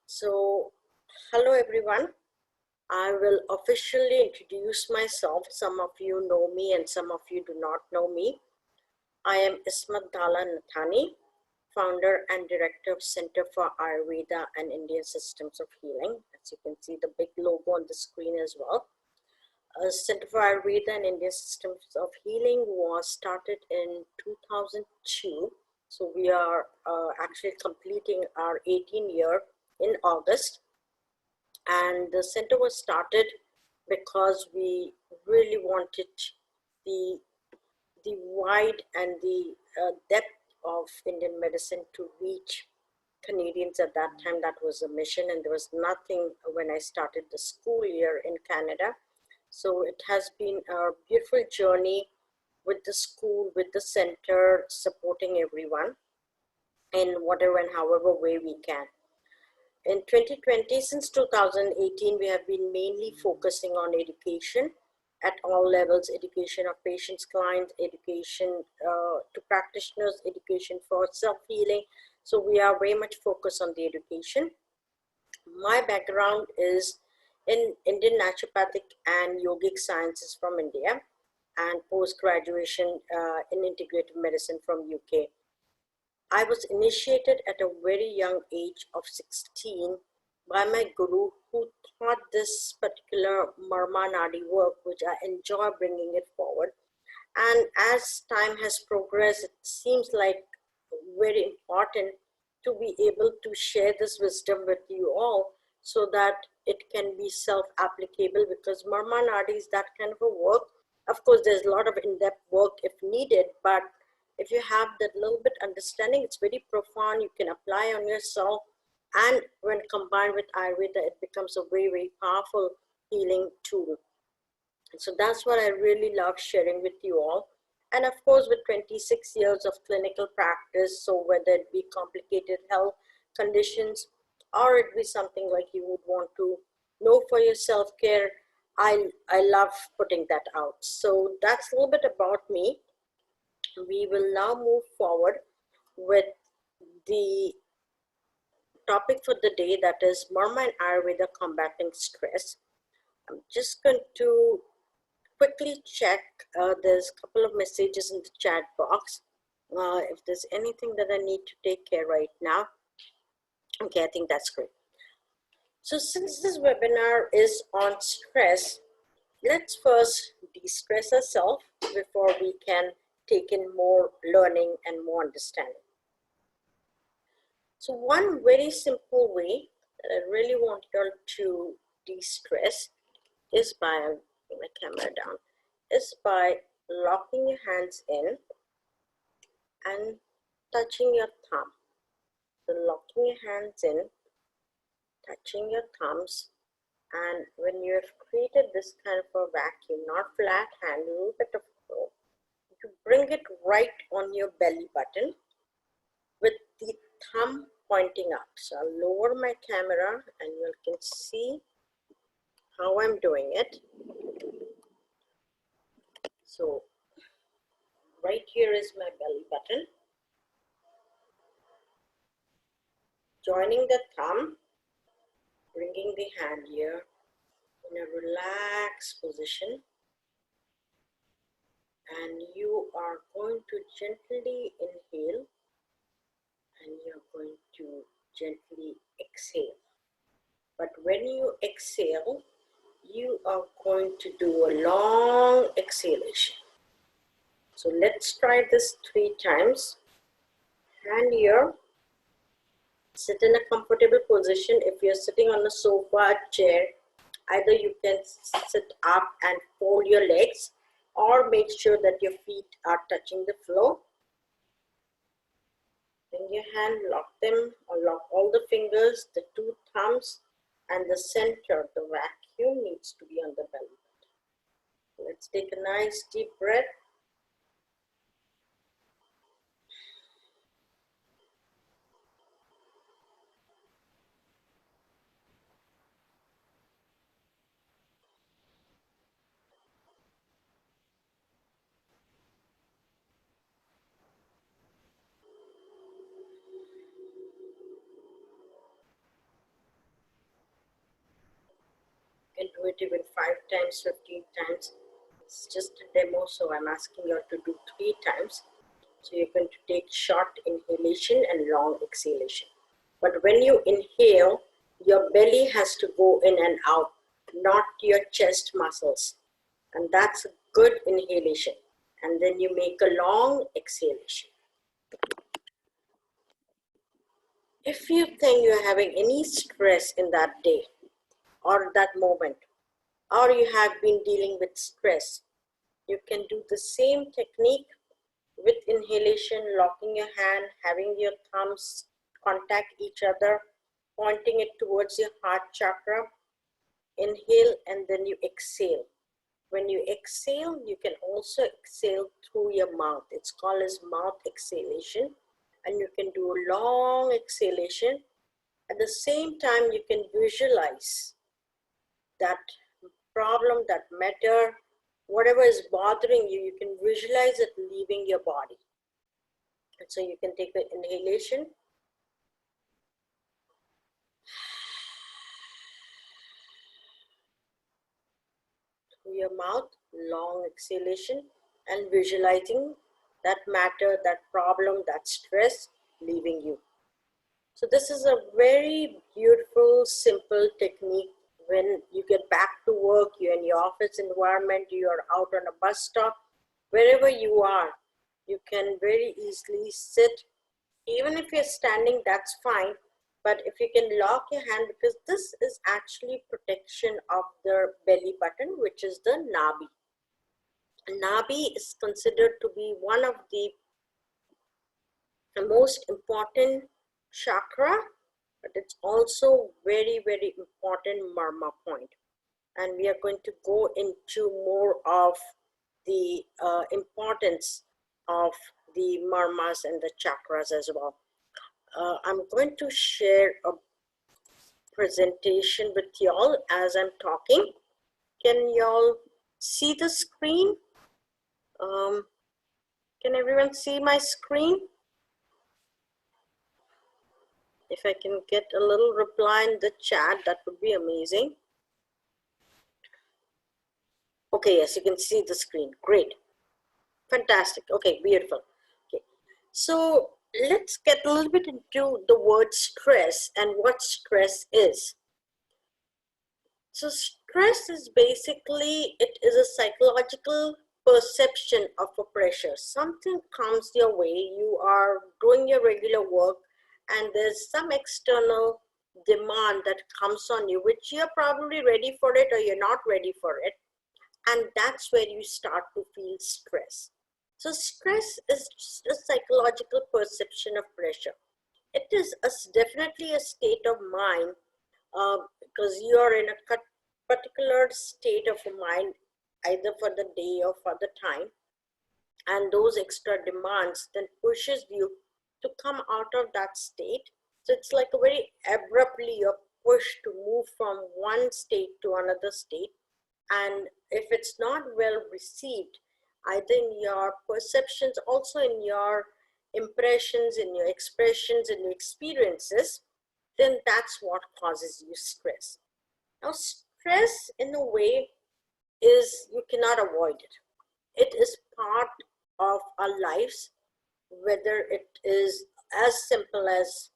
So, hello everyone. I will officially introduce myself. Some of you know me and some of you do not know me. I am Ismat Dhala-Nathani, founder and director of Center for Ayurveda and Indian Systems of Healing. As you can see the big logo on the screen as well. Center for Ayurveda and Indian Systems of Healing was started in 2002. So we are actually completing our 18th year in August. And the center was started because we really wanted the wide and the depth of Indian medicine to reach Canadians at that time. That was a mission, and there was nothing when I started the school year in Canada. So it has been a beautiful journey with the school, with the center, supporting everyone in whatever and however way we can. In 2020, since 2018, we have been mainly focusing on education at all levels, education of patients, clients, education to practitioners, education for self-healing. So we are very much focused on the education. My background is in Indian naturopathic and yogic sciences from India and post-graduation in integrative medicine from UK. I was initiated at a very young age of 16 by my guru, who taught this particular Marma Nadi work, which I enjoy bringing it forward. And as time has progressed, it seems like very important to be able to share this wisdom with you all so that it can be self-applicable, because Marma Nadi is that kind of a work. Of course, there's a lot of in-depth work if needed, but if you have that little bit understanding, it's very profound. You can apply on yourself, and when combined with Ayurveda, it becomes a very, very powerful healing tool. And so that's what I really love sharing with you all. And of course, with 26 years of clinical practice, so whether it be complicated health conditions or it be something like you would want to know for your self-care, I love putting that out. So that's a little bit about me. We will now move forward with the topic for the day, that is Marma and Ayurveda combating stress. I'm just going to quickly check. There's a couple of messages in the chat box. If there's anything that I need to take care right now. Okay, I think that's great. So since this webinar is on stress, let's first de-stress ourselves before we can take in more learning and more understanding. So one very simple way that I really want you all to de-stress is by, put my camera down, is by locking your hands in and touching your thumb. So locking your hands in, touching your thumbs, and when you have created this kind of a vacuum, not flat hand, a little bit of flow, you bring it right on your belly button with the thumb pointing up. So I'll lower my camera and you can see how I'm doing it. So right here is my belly button. Joining the thumb, bringing the hand here in a relaxed position. And you are going to gently inhale and you're going to gently exhale. But when you exhale, you are going to do a long exhalation. So let's try this 3 times. Hand here, sit in a comfortable position. If you're sitting on a sofa, chair, either you can sit up and fold your legs, or make sure that your feet are touching the floor. Bring your hand, lock them, or lock all the fingers, the 2 thumbs, and the center, the vacuum needs to be on the belly button. Let's take a nice deep breath. it even 5 times, 15 times. It's just a demo, so I'm asking you to do 3 times. So you're going to take short inhalation and long exhalation. But when you inhale, your belly has to go in and out, not your chest muscles. And that's a good inhalation. And then you make a long exhalation. If you think you're having any stress in that day or that moment, or you have been dealing with stress, you can do the same technique with inhalation, locking your hand, having your thumbs contact each other, pointing it towards your heart chakra. Inhale and then you exhale. When you exhale, you can also exhale through your mouth. It's called as mouth exhalation. And you can do a long exhalation. At the same time, you can visualize that problem, that matter, whatever is bothering you, you can visualize it leaving your body. And so you can take the inhalation. Through your mouth, long exhalation, and visualizing that matter, that problem, that stress leaving you. So this is a very beautiful, simple technique. When you get back to work, you're in your office environment, you're out on a bus stop, wherever you are, you can very easily sit. Even if you're standing, that's fine. But if you can lock your hand, because this is actually protection of the belly button, which is the nabi. Nabi is considered to be one of the most important chakra, but it's also very, very important marma point. And we are going to go into more of the importance of the marmas and the chakras as well. I'm going to share a presentation with y'all as I'm talking. Can y'all see the screen? Can everyone see my screen? If I can get a little reply in the chat, that would be amazing. Okay, yes, you can see the screen. Great. Fantastic. Okay, beautiful. Okay, so let's get a little bit into the word stress and what stress is. So stress is basically, it is a psychological perception of a pressure. Something comes your way, you are doing your regular work, and there's some external demand that comes on you, which you're probably ready for it or you're not ready for it. And that's where you start to feel stress. So stress is just a psychological perception of pressure. It is definitely a state of mind because you are in a particular state of mind, either for the day or for the time. And those extra demands then pushes you to come out of that state. So it's like a very abruptly you're pushed to move from one state to another state. And if it's not well received, either in your perceptions, also in your impressions, in your expressions, in your experiences, then that's what causes you stress. Now, stress in a way is, you cannot avoid it. It is part of our lives, whether it is as simple as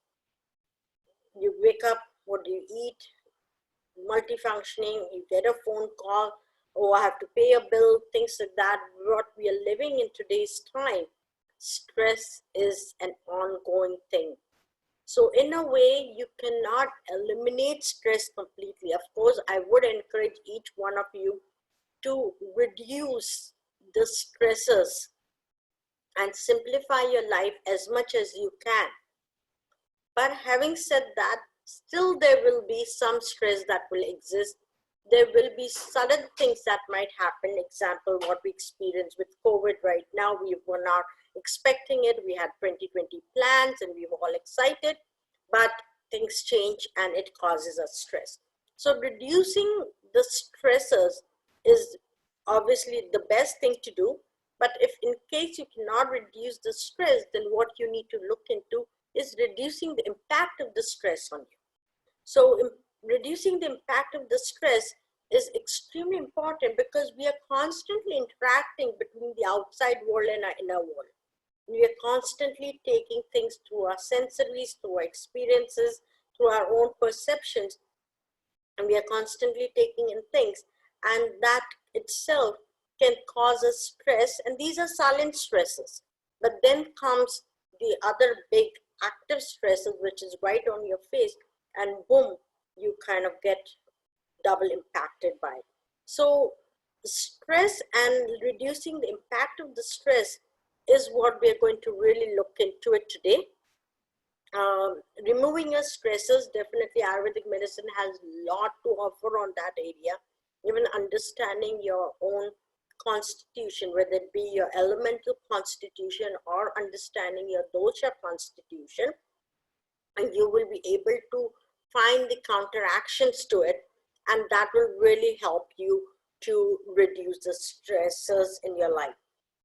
you wake up, what do you eat, multifunctioning, you get a phone call, oh, I have to pay a bill, things like that. What we are living in today's time, stress is an ongoing thing. So in a way, you cannot eliminate stress completely. Of course, I would encourage each one of you to reduce the stresses and simplify your life as much as you can. But having said that, still there will be some stress that will exist. There will be sudden things that might happen. Example, what we experience with COVID right now, we were not expecting it. We had 2020 plans and we were all excited, but things change and it causes us stress. So reducing the stresses is obviously the best thing to do. But if in case you cannot reduce the stress, then what you need to look into is reducing the impact of the stress on you. So reducing the impact of the stress is extremely important because we are constantly interacting between the outside world and our inner world. We are constantly taking things through our sensories, through our experiences, through our own perceptions, and we are constantly taking in things, and that itself can cause us stress, and these are silent stresses. But then comes the other big active stresses, which is right on your face, and boom, you kind of get double impacted by it. So stress and reducing the impact of the stress is what we are going to really look into it today. Removing your stresses, definitely Ayurvedic medicine has a lot to offer on that area. Even understanding your own constitution, whether it be your elemental constitution or understanding your dosha constitution, and you will be able to find the counteractions to it, and that will really help you to reduce the stresses in your life.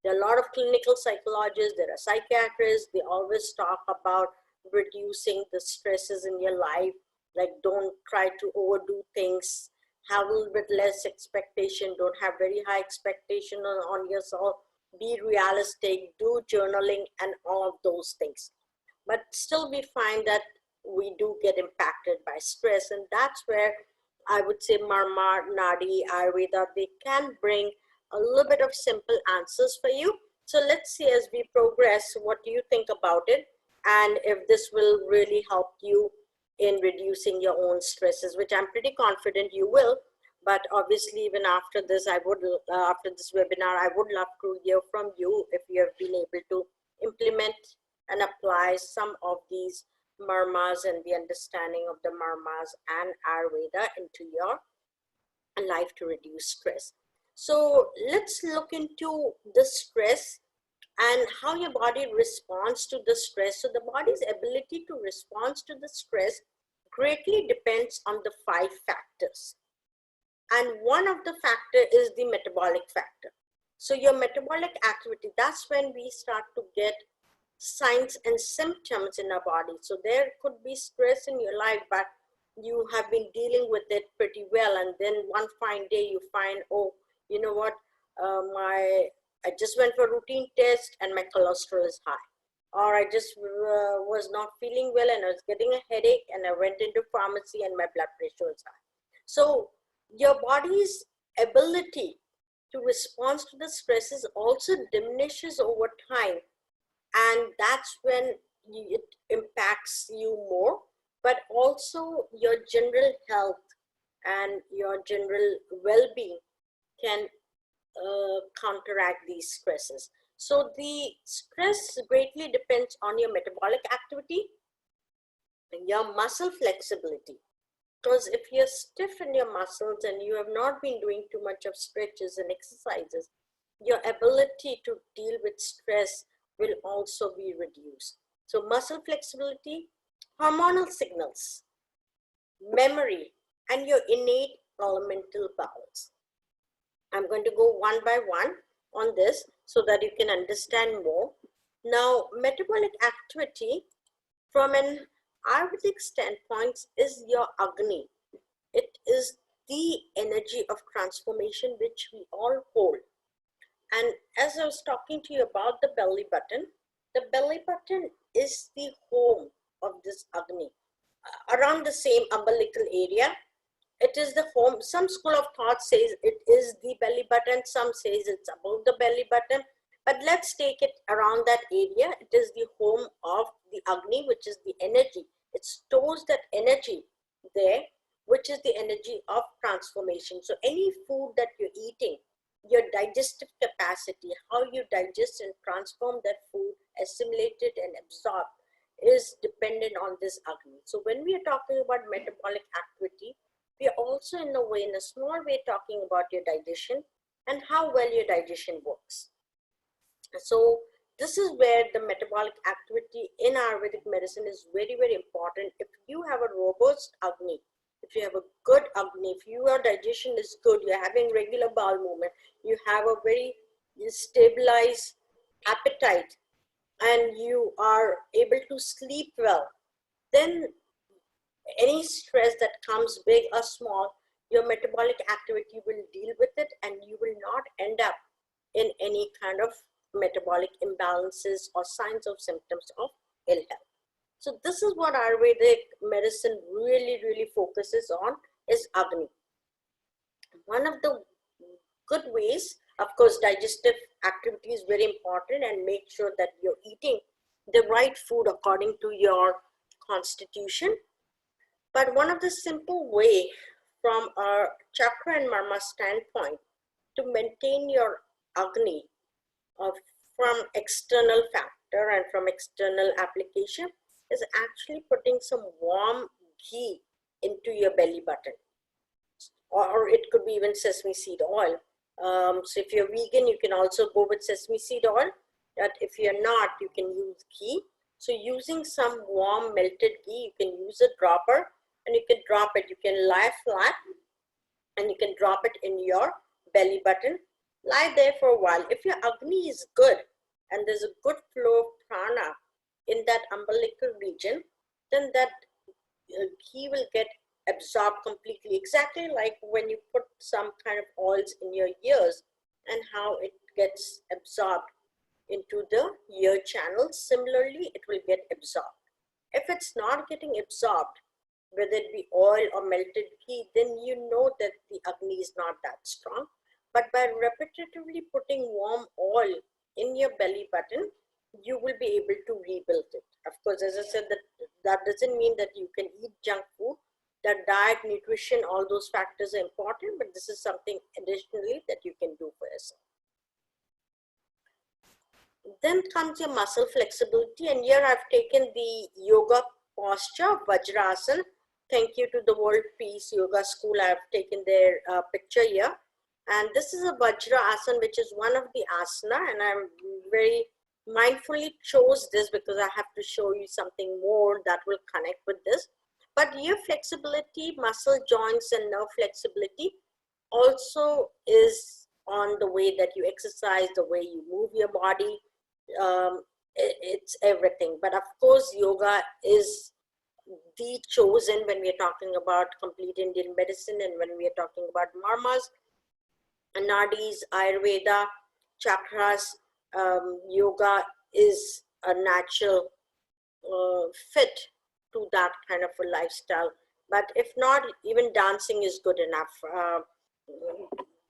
There are a lot of clinical psychologists, there are psychiatrists, they always talk about reducing the stresses in your life, like don't try to overdo things, have a little bit less expectation, don't have very high expectation on yourself, be realistic, do journaling and all of those things. But still we find that we do get impacted by stress, and that's where I would say Marma, Nadi, Ayurveda, they can bring a little bit of simple answers for you. So let's see as we progress, what do you think about it? And if this will really help you in reducing your own stresses, which I'm pretty confident you will. But obviously, even after this, after this webinar, I would love to hear from you if you have been able to implement and apply some of these marmas and the understanding of the marmas and Ayurveda into your life to reduce stress. So let's look into the stress and how your body responds to the stress. So the body's ability to respond to the stress greatly depends on the 5 factors. And one of the factor is the metabolic factor. So your metabolic activity, that's when we start to get signs and symptoms in our body. So there could be stress in your life, but you have been dealing with it pretty well. And then one fine day you find, oh, you know what, I just went for a routine test and my cholesterol is high. Or I just was not feeling well and I was getting a headache and I went into pharmacy and my blood pressure was high. So your body's ability to respond to the stresses also diminishes over time. And that's when it impacts you more, but also your general health and your general well-being can counteract these stresses. So the stress greatly depends on your metabolic activity and your muscle flexibility. Because if you're stiff in your muscles and you have not been doing too much of stretches and exercises, your ability to deal with stress will also be reduced. So muscle flexibility, hormonal signals, memory, and your innate elemental balance. I'm going to go one by one on this so that you can understand more. Now, metabolic activity from an Ayurvedic standpoint is your Agni. It is the energy of transformation which we all hold. And as I was talking to you about the belly button is the home of this Agni. Around the same umbilical area, it is the home. Some school of thought says it is the belly button, some says it's above the belly button, but let's take it around that area. It is the home of the Agni, which is the energy. It stores that energy there, which is the energy of transformation. So any food that you're eating, your digestive capacity, how you digest and transform that food, assimilate it and absorb, is dependent on this Agni. So when we are talking about metabolic activity, we are also in a small way talking about your digestion and how well your digestion works. So this is where the metabolic activity in Ayurvedic medicine is very, very important. If you have a robust Agni, if you have a good Agni, if your digestion is good, you're having regular bowel movement, you have a very stabilized appetite, and you are able to sleep well, then any stress that comes big or small, your metabolic activity will deal with it, and you will not end up in any kind of metabolic imbalances or signs of symptoms of ill health. So this is what Ayurvedic medicine really focuses on, is Agni. One of the good ways, of course, digestive activity is very important, and make sure that you're eating the right food according to your constitution. But one of the simple way from a chakra and marma standpoint to maintain your Agni from external factor and from external application is actually putting some warm ghee into your belly button, or it could be even sesame seed oil. So if you're vegan, you can also go with sesame seed oil, but if you're not, you can use ghee. So using some warm melted ghee, you can use a dropper, and you can drop it. You can lie flat and you can drop it in your belly button. Lie there for a while. If your Agni is good and there's a good flow of prana in that umbilical region, then that ghee will get absorbed completely, exactly like when you put some kind of oils in your ears and how it gets absorbed into the ear channels. Similarly, it will get absorbed. If it's not getting absorbed, whether it be oil or melted ghee, then you know that the Agni is not that strong. But by repetitively putting warm oil in your belly button, you will be able to rebuild it. Of course, as I said, that doesn't mean that you can eat junk food. That diet, nutrition, all those factors are important, but this is something additionally that you can do for yourself. Then comes your muscle flexibility, and here I've taken the yoga posture, Vajrasana. Thank you to the World Peace Yoga School. I've taken their picture here. And this is a Vajra Asana, which is one of the asana, and I'm very mindfully chose this because I have to show you something more that will connect with this. But your flexibility, muscle joints and nerve flexibility also is on the way that you exercise, the way you move your body. It's everything. But of course, yoga is the chosen when we are talking about complete Indian medicine, and when we are talking about marmas, nadis, Ayurveda, chakras. Yoga is a natural fit to that kind of a lifestyle. But if not, even dancing is good enough.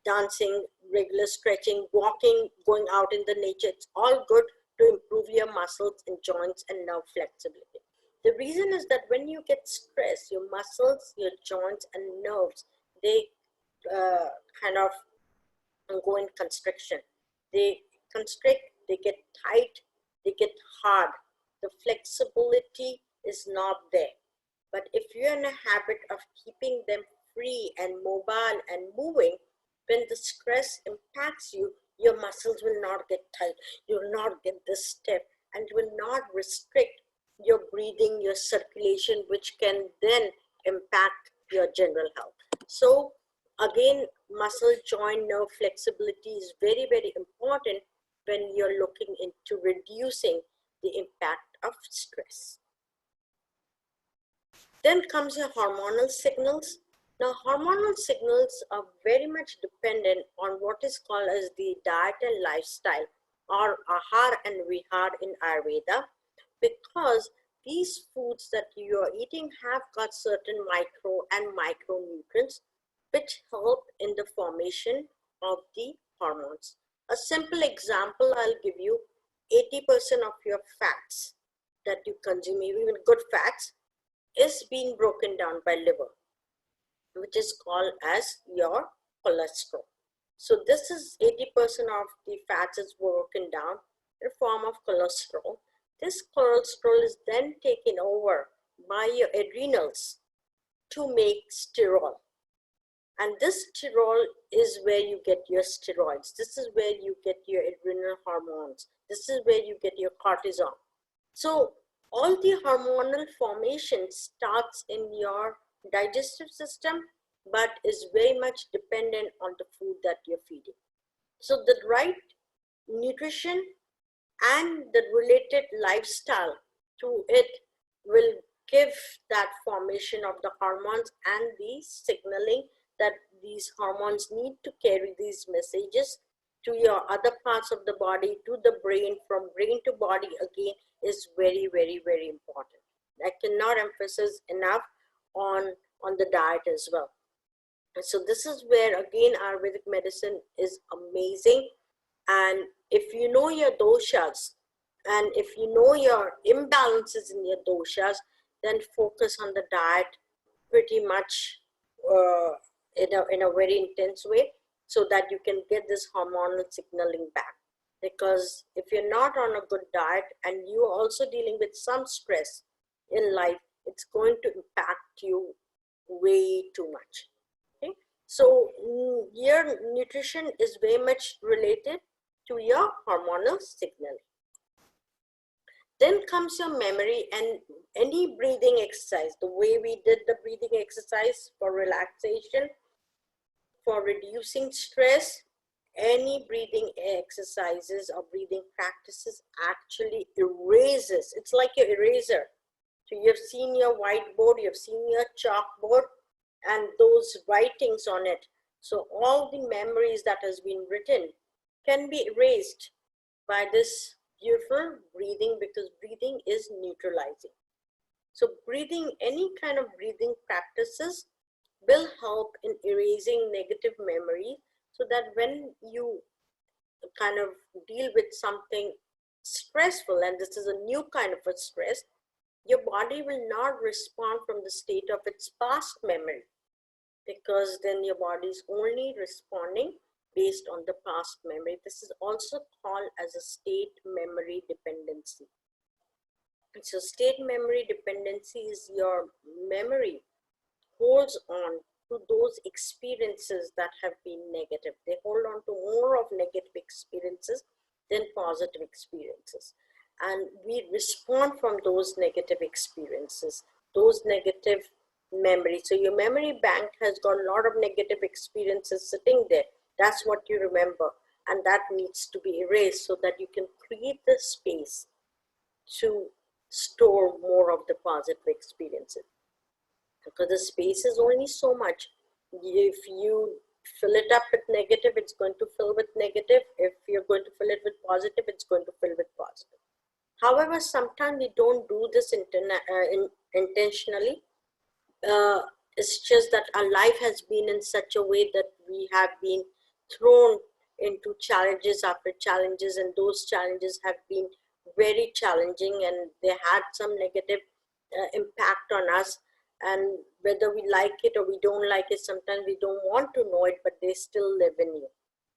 Dancing, regular stretching, walking, going out in the nature, it's all good to improve your muscles and joints and nerve flexibility. The reason is that when you get stressed, your muscles, your joints and nerves, they kind of go in constriction. They constrict, they get tight, they get hard. The flexibility is not there. But if you're in a habit of keeping them free and mobile and moving, when the stress impacts you, your muscles will not get tight. You will not get this stiff, and you will not restrict your breathing, your circulation, which can then impact your general health. So again, muscle, joint, nerve flexibility is very important when you're looking into reducing the impact of stress. Then comes your hormonal signals. Now, hormonal signals are very much dependent on what is called as the diet and lifestyle, or ahar and vihar in Ayurveda, because these foods that you are eating have got certain micro and micronutrients which help in the formation of the hormones. A simple example I'll give you: 80% of your fats that you consume, even good fats, is being broken down by liver, which is called as your cholesterol. So this is 80% of the fats is broken down in form of cholesterol. This cholesterol is then taken over by your adrenals to make sterol. And this sterol is where you get your steroids. This is where you get your adrenal hormones. This is where you get your cortisol. So all the hormonal formation starts in your digestive system, but is very much dependent on the food that you're feeding. So the right nutrition and the related lifestyle to it will give that formation of the hormones and the signaling that these hormones need to carry these messages to your other parts of the body, to the brain, from brain to body again, is very, very, very important. I cannot emphasize enough on the diet as well. So this is where again Ayurvedic medicine is amazing. And if you know your doshas, and if you know your imbalances in your doshas, then focus on the diet pretty much in a very intense way, so that you can get this hormonal signaling back. Because if you're not on a good diet and you're also dealing with some stress in life, it's going to impact you way too much. Okay, so your nutrition is very much related to your hormonal signaling. Then comes your memory and any breathing exercise. The way we did the breathing exercise for relaxation, for reducing stress, any breathing exercises or breathing practices actually erases. It's like your eraser. So you've seen your whiteboard, you've seen your chalkboard and those writings on it. So all the memories that has been written can be erased by this beautiful breathing, because breathing is neutralizing. So breathing, any kind of breathing practices will help in erasing negative memory, so that when you kind of deal with something stressful, and this is a new kind of a stress, your body will not respond from the state of its past memory, because then your body is only responding based on the past memory. This is also called as a state memory dependency. So state memory dependency is your memory holds on to those experiences that have been negative. They hold on to more of negative experiences than positive experiences. And we respond from those negative experiences, those negative memories. So your memory bank has got a lot of negative experiences sitting there. That's what you remember. And that needs to be erased, so that you can create the space to store more of the positive experiences. Because the space is only so much. If you fill it up with negative, it's going to fill with negative. If you're going to fill it with positive, it's going to fill with positive. However, sometimes we don't do this intentionally. It's just that our life has been in such a way that we have been thrown into challenges after challenges, and those challenges have been very challenging, and they had some negative impact on us. And whether we like it or we don't like it, sometimes we don't want to know it, but they still live in you.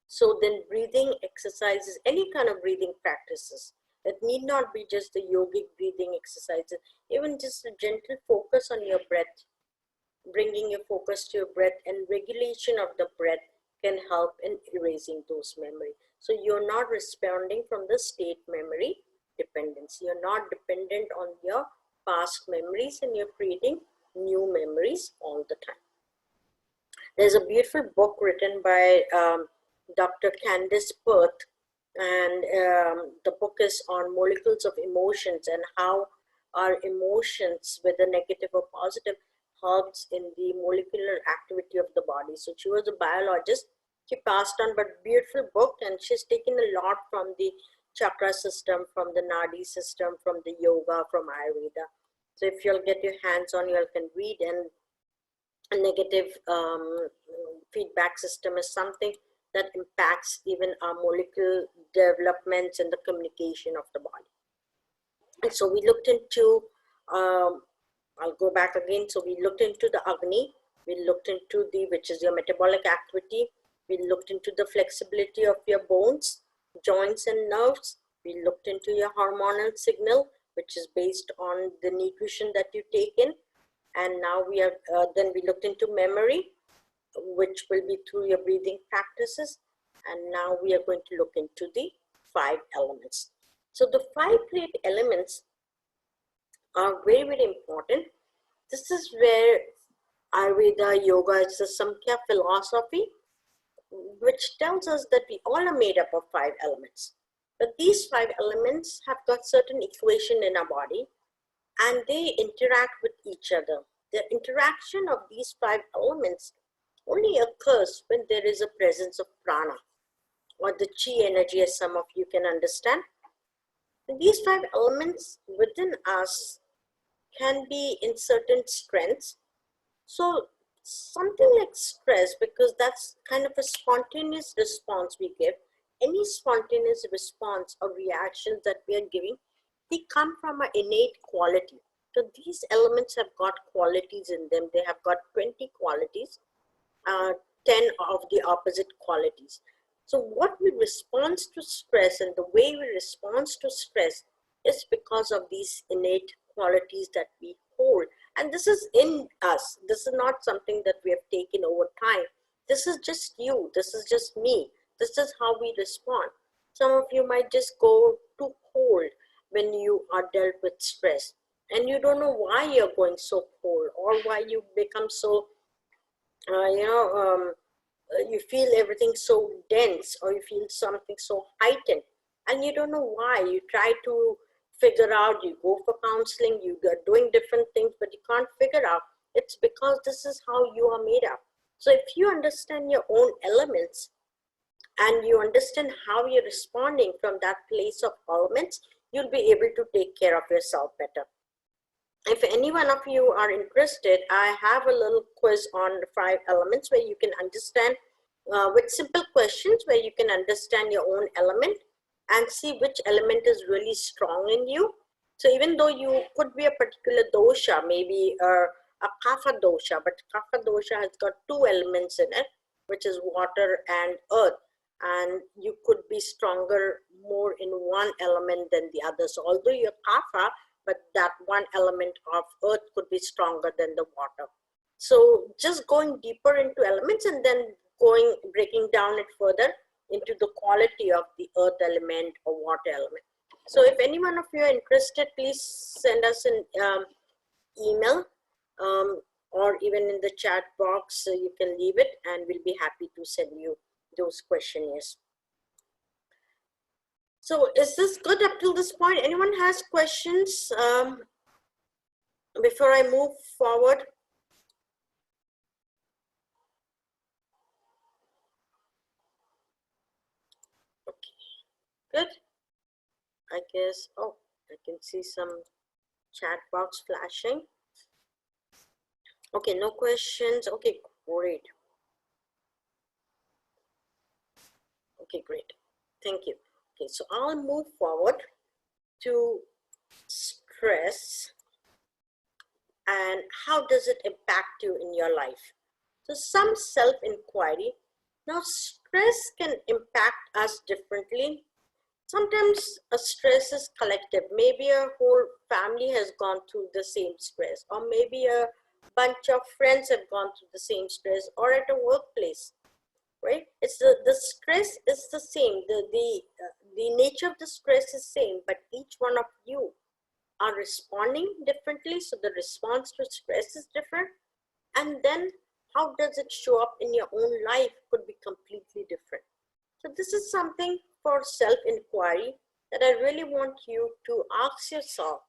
So then breathing exercises, any kind of breathing practices, it need not be just the yogic breathing exercises, even just a gentle focus on your breath, bringing your focus to your breath and regulation of the breath can help in erasing those memories. So you're not responding from the state memory dependency. You're not dependent on your past memories, and you're creating new memories all the time. There's a beautiful book written by Dr. Candice Perth, and the book is on molecules of emotions and how our emotions, whether negative or positive, helps in the molecular activity of the body. So she was a biologist. She passed on, but beautiful book, and she's taken a lot from the chakra system, from the Nadi system, from the yoga, from Ayurveda. So if you'll get your hands on, you can read. And a negative feedback system is something that impacts even our molecular developments and the communication of the body. And so we looked into, I'll go back again. So we looked into the Agni, we looked into the, which is your metabolic activity. We looked into the flexibility of your bones, joints and nerves. We looked into your hormonal signal, which is based on the nutrition that you take in. And now we are, then we looked into memory, which will be through your breathing practices. And now we are going to look into the 5 elements. So the 5 great elements are very, very important. This is where Ayurveda, yoga, it's a Samkhya philosophy, which tells us that we all are made up of 5 elements. But these 5 elements have got certain equation in our body, and they interact with each other. The interaction of these 5 elements only occurs when there is a presence of prana or the chi energy, as some of you can understand. And these 5 elements within us can be in certain strengths. So something like stress, because that's kind of a spontaneous response we give. Any spontaneous response or reactions that we are giving, they come from an innate quality. So these elements have got qualities in them. They have got 20 qualities, 10 of the opposite qualities. So what we respond to stress, and the way we respond to stress, is because of these innate qualities that we hold. And this is in us. This is not something that we have taken over time. This is just you. This is just me. This is how we respond. Some of you might just go too cold when you are dealt with stress. And you don't know why you're going so cold, or why you become so, you feel everything so dense, or you feel something so heightened. And you don't know why. You try to figure out, you go for counseling, you are doing different things, but you can't figure out. It's because this is how you are made up. So if you understand your own elements, and you understand how you're responding from that place of elements, you'll be able to take care of yourself better. If any one of you are interested, I have a little quiz on the 5 elements where you can understand with simple questions, where you can understand your own element and see which element is really strong in you. So even though you could be a particular dosha, maybe a kapha dosha, but kapha dosha has got 2 elements in it, which is water and earth. And you could be stronger more in one element than the other. So although you're kapha, but that one element of earth could be stronger than the water. So just going deeper into elements, and then breaking down it further into the quality of the earth element or water element. So if any one of you are interested, please send us an email, or even in the chat box, you can leave it, and we'll be happy to send you those questionnaires. So is this good up till this point? Anyone has questions before I move forward? Okay, good. I guess, oh, I can see some chat box flashing. Okay, no questions. Okay, great. Okay, great. Thank you. Okay, so I'll move forward to stress and how does it impact you in your life. So some self-inquiry. Now, stress can impact us differently. Sometimes a stress is collective. Maybe a whole family has gone through the same stress, or maybe a bunch of friends have gone through the same stress, or at a workplace, right? It's the stress is the same. The nature of the stress is same, but each one of you are responding differently. So the response to stress is different. And then how does it show up in your own life could be completely different. So this is something for self-inquiry that I really want you to ask yourself,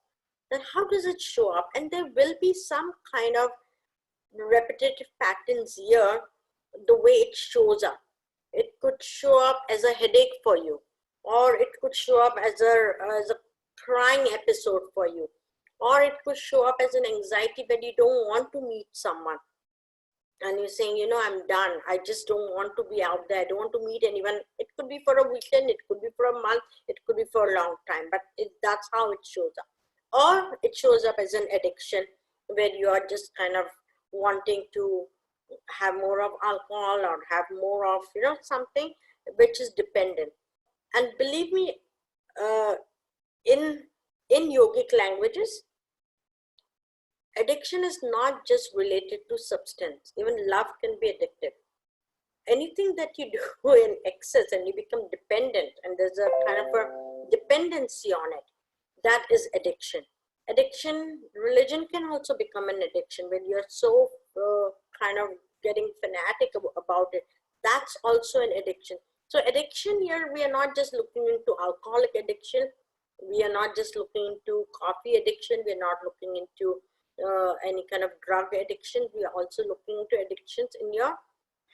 that how does it show up? And there will be some kind of repetitive patterns here, the way it shows up. It could show up as a headache for you, or it could show up as a crying episode for you, or it could show up as an anxiety when you don't want to meet someone. And you're saying, you know, I'm done. I just don't want to be out there. I don't want to meet anyone. It could be for a weekend. It could be for a month. It could be for a long time. But that's how it shows up. Or it shows up as an addiction, where you are just kind of wanting to have more of alcohol, or have more of, you know, something which is dependent. And believe me, in yogic languages, addiction is not just related to substance. Even love can be addictive. Anything that you do in excess and you become dependent, and there's a kind of a dependency on it, that is addiction. Addiction, religion can also become an addiction when you're so kind of getting fanatic about it. That's also an addiction. So addiction here, we are not just looking into alcoholic addiction. We are not just looking into coffee addiction. We are not looking into any kind of drug addiction. We are also looking into addictions in your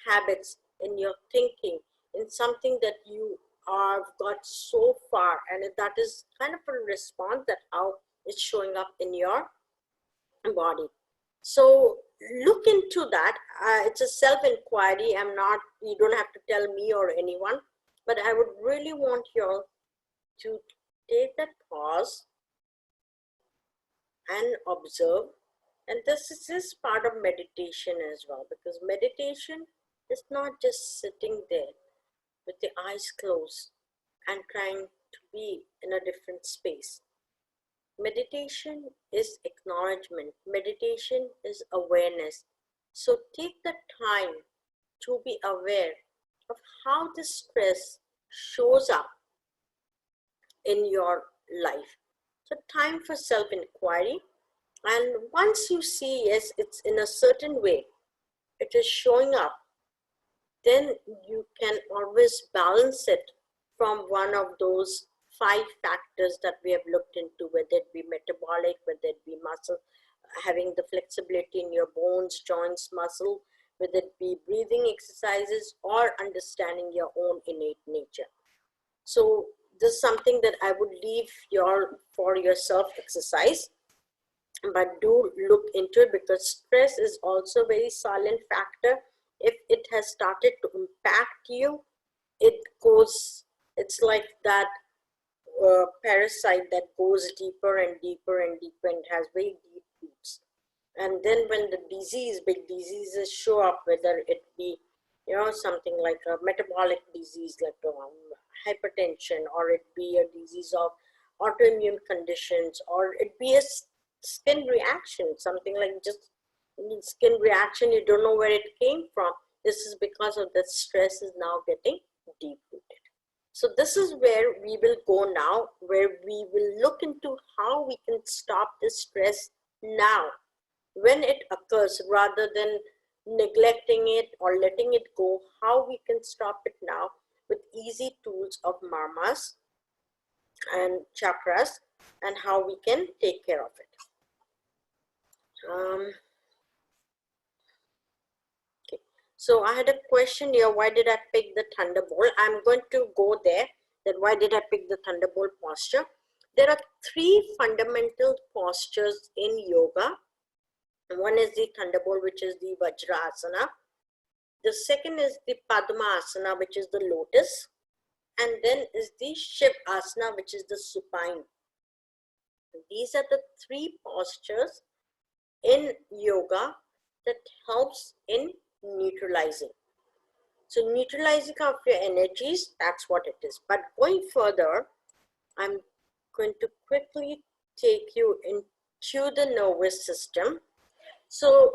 habits, in your thinking, in something that you have got so far, and that is kind of a response that how it's showing up in your body. So look into that. It's a self-inquiry. You don't have to tell me or anyone, but I would really want you all to take that pause and observe. And this is part of meditation as well, because meditation is not just sitting there with the eyes closed and trying to be in a different space. Meditation is acknowledgement. Meditation is awareness. So take the time to be aware of how the stress shows up in your life. So time for self-inquiry. And once you see, yes, it's in a certain way, it is showing up, then you can always balance it from one of those 5 factors that we have looked into, whether it be metabolic, whether it be muscle, having the flexibility in your bones, joints, muscle, whether it be breathing exercises or understanding your own innate nature. So this is something that I would leave for your self exercise, but do look into it, because stress is also a very silent factor. If it has started to impact you, it's like that parasite that goes deeper and deeper and deeper and has very deep roots. And then when the big diseases show up, whether it be, something like a metabolic disease like hypertension, or it be a disease of autoimmune conditions, or it be a skin reaction, something like just skin reaction, you don't know where it came from. This is because of the stress is now getting deep rooted. So this is where we will go now, where we will look into how we can stop this stress now when it occurs, rather than neglecting it or letting it go. How we can stop it now with easy tools of marmas and chakras, and how we can take care of it. Okay. So I had a question here, why did I pick the thunderbolt? I'm going to go there, that why did I pick the thunderbolt posture? There are 3 fundamental postures in yoga. One is the thunderbolt, which is the Vajrasana. The second is the Padmasana, which is the lotus. And then is the Shivasana, which is the supine. These are the 3 postures in yoga that helps in neutralizing. So neutralizing of your energies, that's what it is. But going further, I'm going to quickly take you into the nervous system. So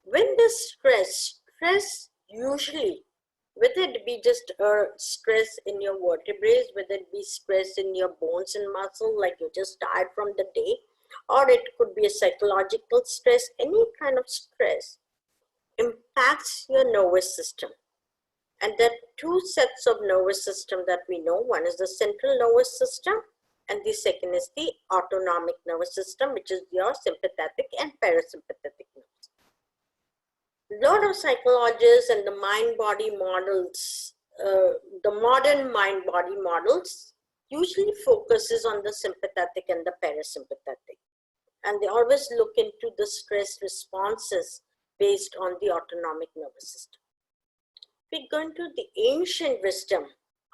when the stress usually, whether it be just stress in your vertebrae, whether it be stress in your bones and muscle, like you're just tired from the day, or it could be a psychological stress, any kind of stress impacts your nervous system. And there are 2 sets of nervous system that we know. One is the central nervous system, and the second is the autonomic nervous system, which is your sympathetic and parasympathetic nerves. A lot of psychologists and the mind-body models, the modern mind-body models usually focuses on the sympathetic and the parasympathetic. And they always look into the stress responses based on the autonomic nervous system. We go into the ancient wisdom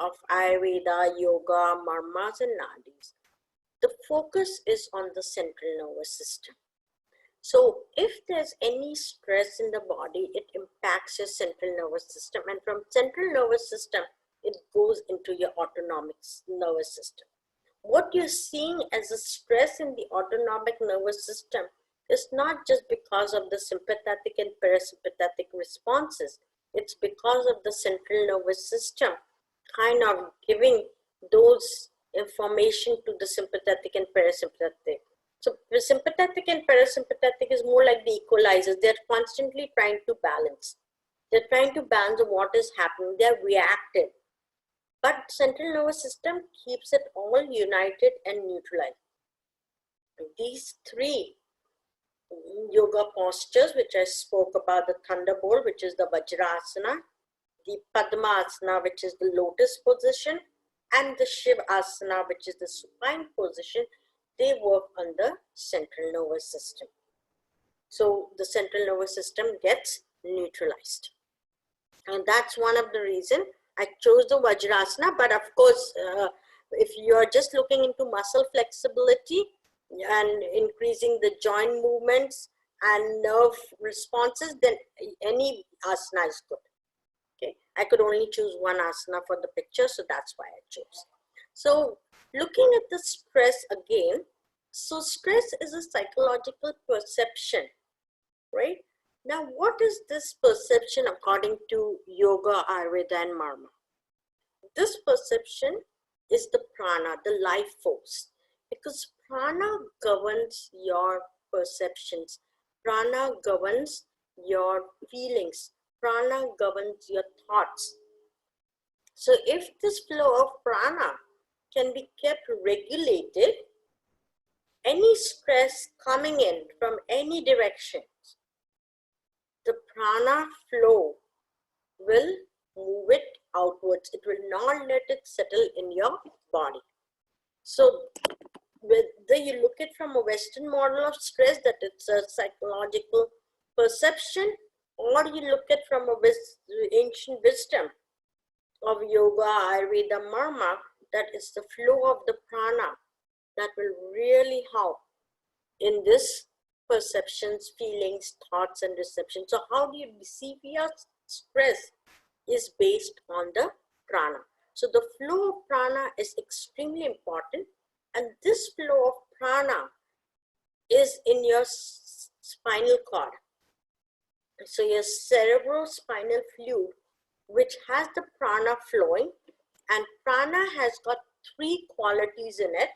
of Ayurveda, yoga, marmas and nadis. The focus is on the central nervous system. So if there's any stress in the body, it impacts your central nervous system, and from central nervous system, it goes into your autonomic nervous system. What you're seeing as a stress in the autonomic nervous system is not just because of the sympathetic and parasympathetic responses. It's because of the central nervous system kind of giving those information to the sympathetic and parasympathetic. So the sympathetic and parasympathetic is more like the equalizers. They're constantly trying to balance. They're trying to balance what is happening. They're reactive. But central nervous system keeps it all united and neutralized. These 3 yoga postures, which I spoke about, the thunderbolt, which is the Vajrasana, the Padmasana, which is the lotus position, and the Shivasana, which is the supine position, they work on the central nervous system. So the central nervous system gets neutralized. And that's one of the reason I chose the Vajrasana. But of course, if you're just looking into muscle flexibility and increasing the joint movements and nerve responses, then any asana is good. Okay, I could only choose one asana for the picture, so that's why I chose. So looking at the stress again, so stress is a psychological perception, right? Now, what is this perception according to Yoga, Ayurveda, and Marma? This perception is the prana, the life force, because prana governs your perceptions, prana governs your feelings, prana governs your thoughts. So if this flow of prana can be kept regulated, any stress coming in from any direction, the prana flow will move it outwards. It will not let it settle in your body. So whether you look at from a Western model of stress, that it's a psychological perception, or you look at from a ancient wisdom of yoga, Ayurveda, Marma, that is the flow of the prana that will really help in this perceptions, feelings, thoughts, and reception. So how do you receive your stress is based on the prana. So the flow of prana is extremely important, and this flow of prana is in your spinal cord. So your cerebrospinal fluid, which has the prana flowing, and prana has got three qualities in it,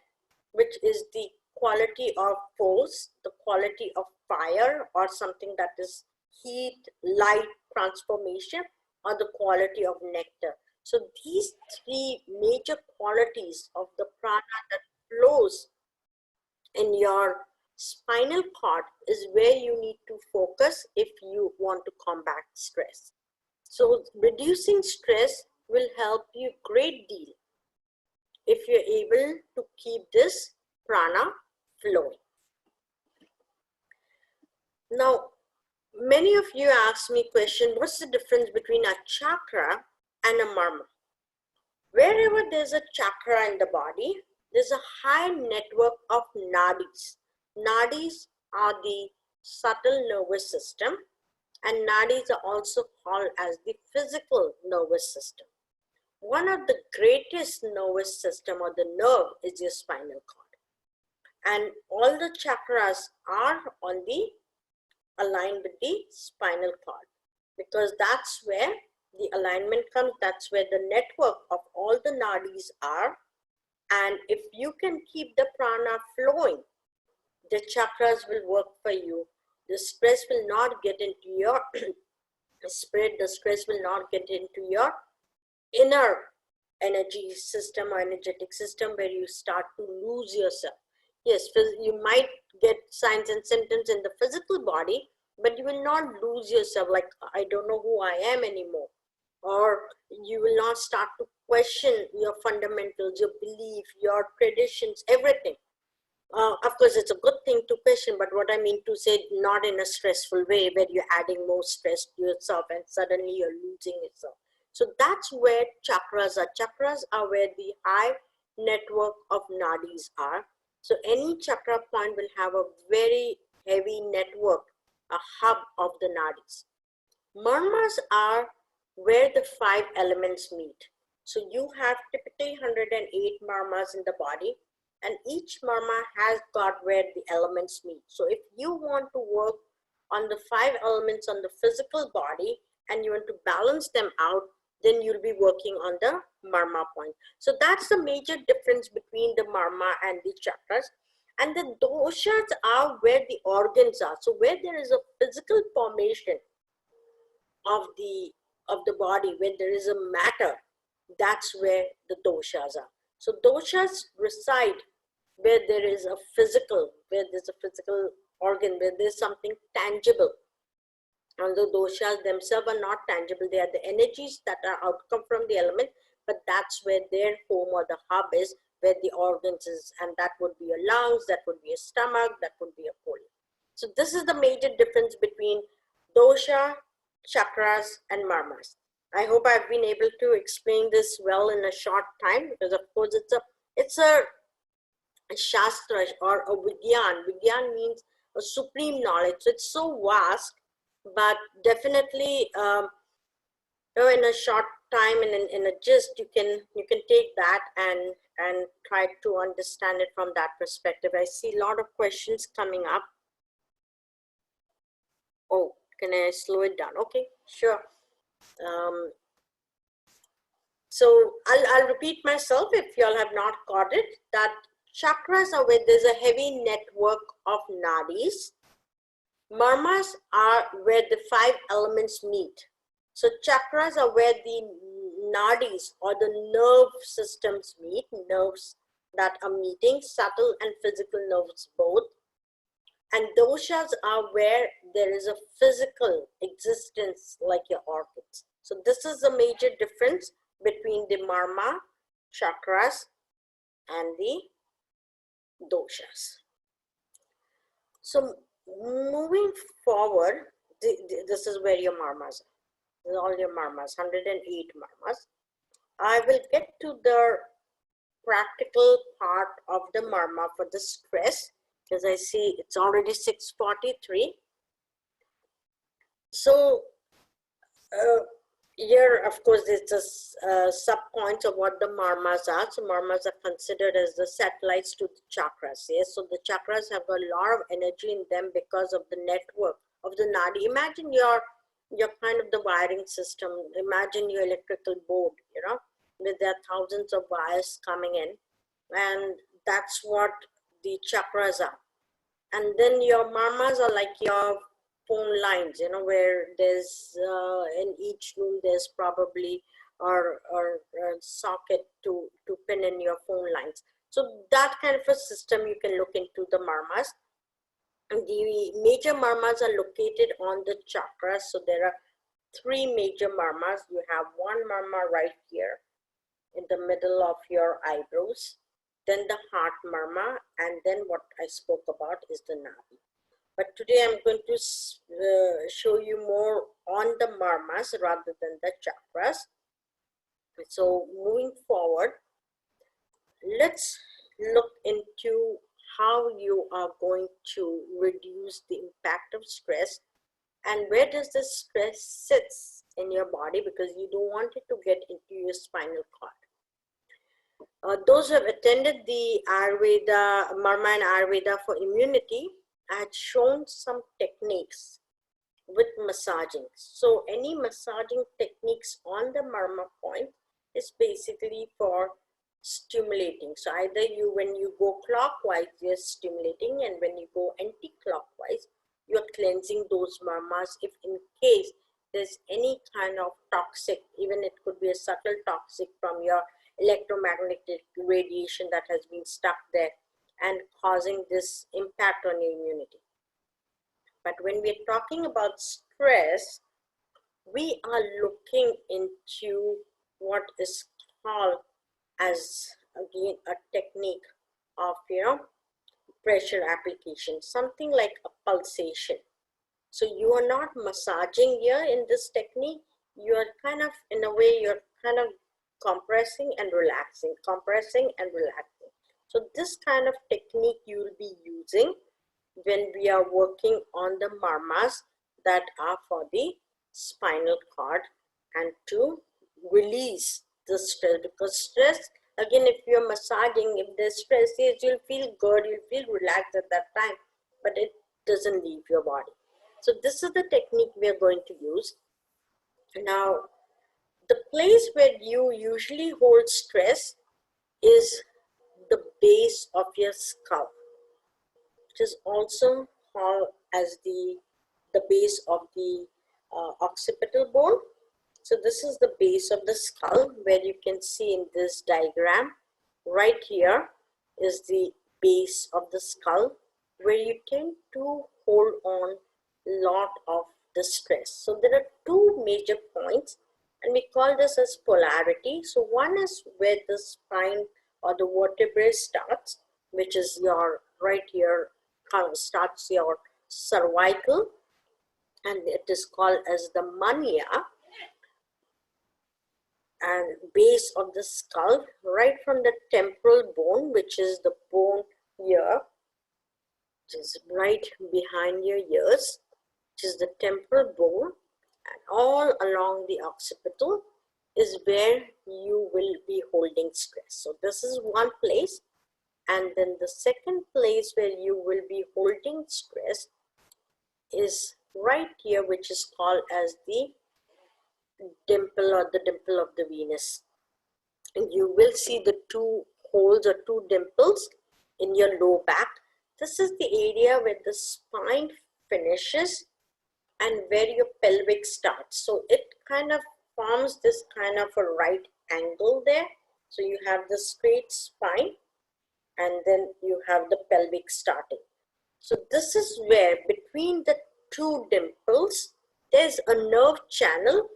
which is the quality of force, the quality of fire, or something that is heat, light, transformation, or the quality of nectar. So these three major qualities of the prana that flows in your spinal cord is where you need to focus if you want to combat stress. So reducing stress will help you a great deal if you're able to keep this prana flowing. Now, many of you ask me question, what's the difference between a chakra and a marma? Wherever there's a chakra in the body, there's a high network of nadis. Nadis are the subtle nervous system, and nadis are also called as the physical nervous system. One of the greatest nervous system, or the nerve, is your spinal cord. And all the chakras are on the aligned with the spinal cord, because that's where the alignment comes, that's where the network of all the nadis are. And if you can keep the prana flowing, the chakras will work for you. The stress will not get into your spirit, the stress will not get into your inner energy system or energetic system, where you start to lose yourself. Yes, you might get signs and symptoms in the physical body, but you will not lose yourself, like, I don't know who I am anymore. Or you will not start to question your fundamentals, your belief, your traditions, everything. Of course, it's a good thing to question, but what I mean to say, not in a stressful way, where you're adding more stress to yourself and suddenly you're losing yourself. So that's where chakras are. Chakras are where the high network of nadis are. So any chakra point will have a very heavy network, a hub of the nadis. Marmas are where the 5 elements meet. So you have typically 108 marmas in the body, and each marma has got where the elements meet. So if you want to work on the 5 elements on the physical body and you want to balance them out, then you'll be working on the marma point. So that's the major difference between the marma and the chakras. And the doshas are where the organs are. So where there is a physical formation of the body, where there is a matter, that's where the doshas are. So doshas reside where there is a physical, where there's a physical organ, where there's something tangible. Although doshas themselves are not tangible, they are the energies that are outcome from the element, but that's where their home or the hub is, where the organs is, and that would be your lungs, that would be your stomach, that would be your colon. So this is the major difference between dosha, chakras, and marmas. I hope I've been able to explain this well in a short time, because of course it's a shastra or a vigyan. Vigyan means a supreme knowledge. So it's so vast, but definitely in a short time and in a gist, you can take that and try to understand it from that perspective. I see a lot of questions coming up. Oh, can I slow it down? Okay, sure. So I'll repeat myself if y'all have not got it, that chakras are where there's a heavy network of nadis. Marmas are where the 5 elements meet. So chakras are where the nadis or the nerve systems meet, nerves that are meeting, subtle and physical nerves both. And doshas are where there is a physical existence like your organs. So this is the major difference between the marma, chakras, and the doshas. So moving forward, this is where your marmas are. This is all your marmas, 108 marmas. I will get to the practical part of the marma for the stress, because I see it's already 6:43. So here, of course, it's a sub-point of what the marmas are. So marmas are considered as the satellites to the chakras. Yes, so the chakras have a lot of energy in them because of the network of the nadi. Imagine your kind of the wiring system. Imagine your electrical board, where there are thousands of wires coming in, and that's what the chakras are. And then your marmas are like your phone lines, where there's in each room there's probably or a socket to pin in your phone lines. So that kind of a system you can look into the marmas. And the major marmas are located on the chakras. So there are 3 major marmas. You have one marma right here in the middle of your eyebrows, then the heart marma, and then what I spoke about is the nadi. But today I'm going to show you more on the marmas rather than the chakras. So moving forward, let's look into how you are going to reduce the impact of stress and where does the stress sits in your body, because you don't want it to get into your spinal cord. Those who have attended the Ayurveda, Marma and Ayurveda for immunity, I had shown some techniques with massaging. So any massaging techniques on the marma point is basically for stimulating. So either when you go clockwise, you're stimulating, and when you go anti-clockwise, you're cleansing those marmas if in case there's any kind of toxic, even it could be a subtle toxic from your electromagnetic radiation that has been stuck there and causing this impact on your immunity. But when we're talking about stress, we are looking into what is called as, again, a technique of, pressure application, something like a pulsation. So you are not massaging here in this technique. You are kind of, in a way, you're kind of compressing and relaxing, compressing and relaxing. So this kind of technique you will be using when we are working on the marmas that are for the spinal cord and to release the stress. Because stress, again, if you're massaging, if there's stress, yes, you'll feel good, you'll feel relaxed at that time, but it doesn't leave your body. So this is the technique we are going to use. Now, the place where you usually hold stress is the base of your skull, which is also called as the base of the occipital bone. So this is the base of the skull, where you can see in this diagram, right here is the base of the skull, where you tend to hold on lot of the stress. So there are two major points, and we call this as polarity. So one is where the spine or the vertebrae starts, which is your right here, starts your cervical, and it is called as the mania, and base of the skull, right from the temporal bone, which is the bone here, which is right behind your ears, which is the temporal bone, and all along the occipital is where you will be holding stress. So this is one place, and then the second place where you will be holding stress is right here, which is called as the dimple or the dimple of the Venus. And you will see the two holes or two dimples in your low back. This is the area where the spine finishes and where your pelvic starts. So it kind of forms this kind of a right angle there. So you have the straight spine and then you have the pelvic starting. So this is where between the two dimples, there's a nerve channel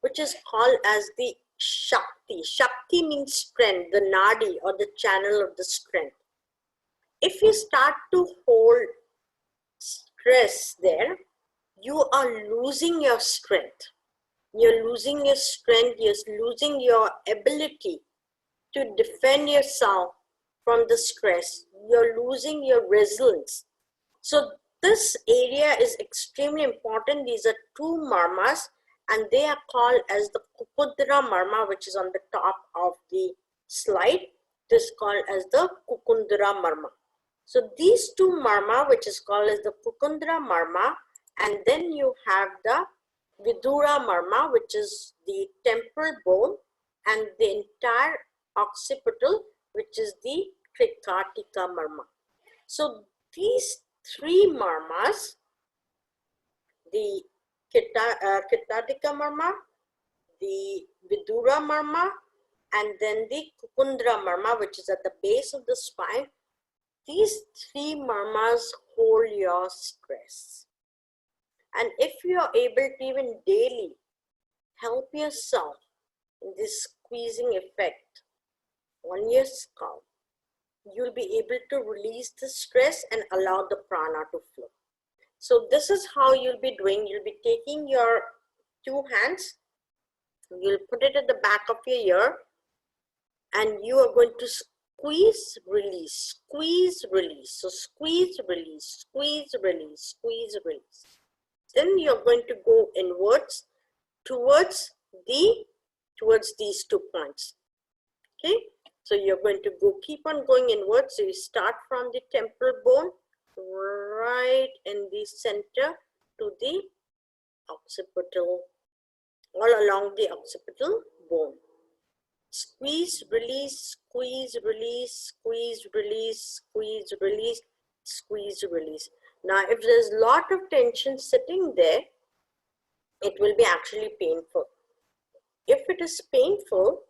which is called as the Shakti. Shakti means strength, the nadi or the channel of the strength. If you start to hold stress there, you are losing your strength. You're losing your strength, you're losing your ability to defend yourself from the stress. You're losing your resilience. So this area is extremely important. These are two marmas, and they are called as the Kukundra marma, which is on the top of the slide. This is called as the Kukundra marma. So these two marma, which is called as the Kukundra marma, and then you have the Vidura marma, which is the temporal bone, and the entire occipital, which is the Trikatika marma. So these three marmas, the Trikatika marma, the Vidura marma, and then the Kukundra marma, which is at the base of the spine, these three marmas hold your stress. And if you are able to even daily help yourself in this squeezing effect on your scalp, you'll be able to release the stress and allow the prana to flow. So this is how you'll be doing. You'll be taking your two hands, you'll put it at the back of your ear, and you are going to squeeze, release, squeeze, release. So squeeze, release, squeeze, release, squeeze, release. Then you're going to go inwards towards these 2 points. Okay, so you're going to keep on going inwards. So you start from the temporal bone right in the center to the occipital, all along the occipital bone. Squeeze, release, squeeze, release, squeeze, release, squeeze, release, squeeze, release. Now, if there's a lot of tension sitting there, it will be actually painful. If it is painful,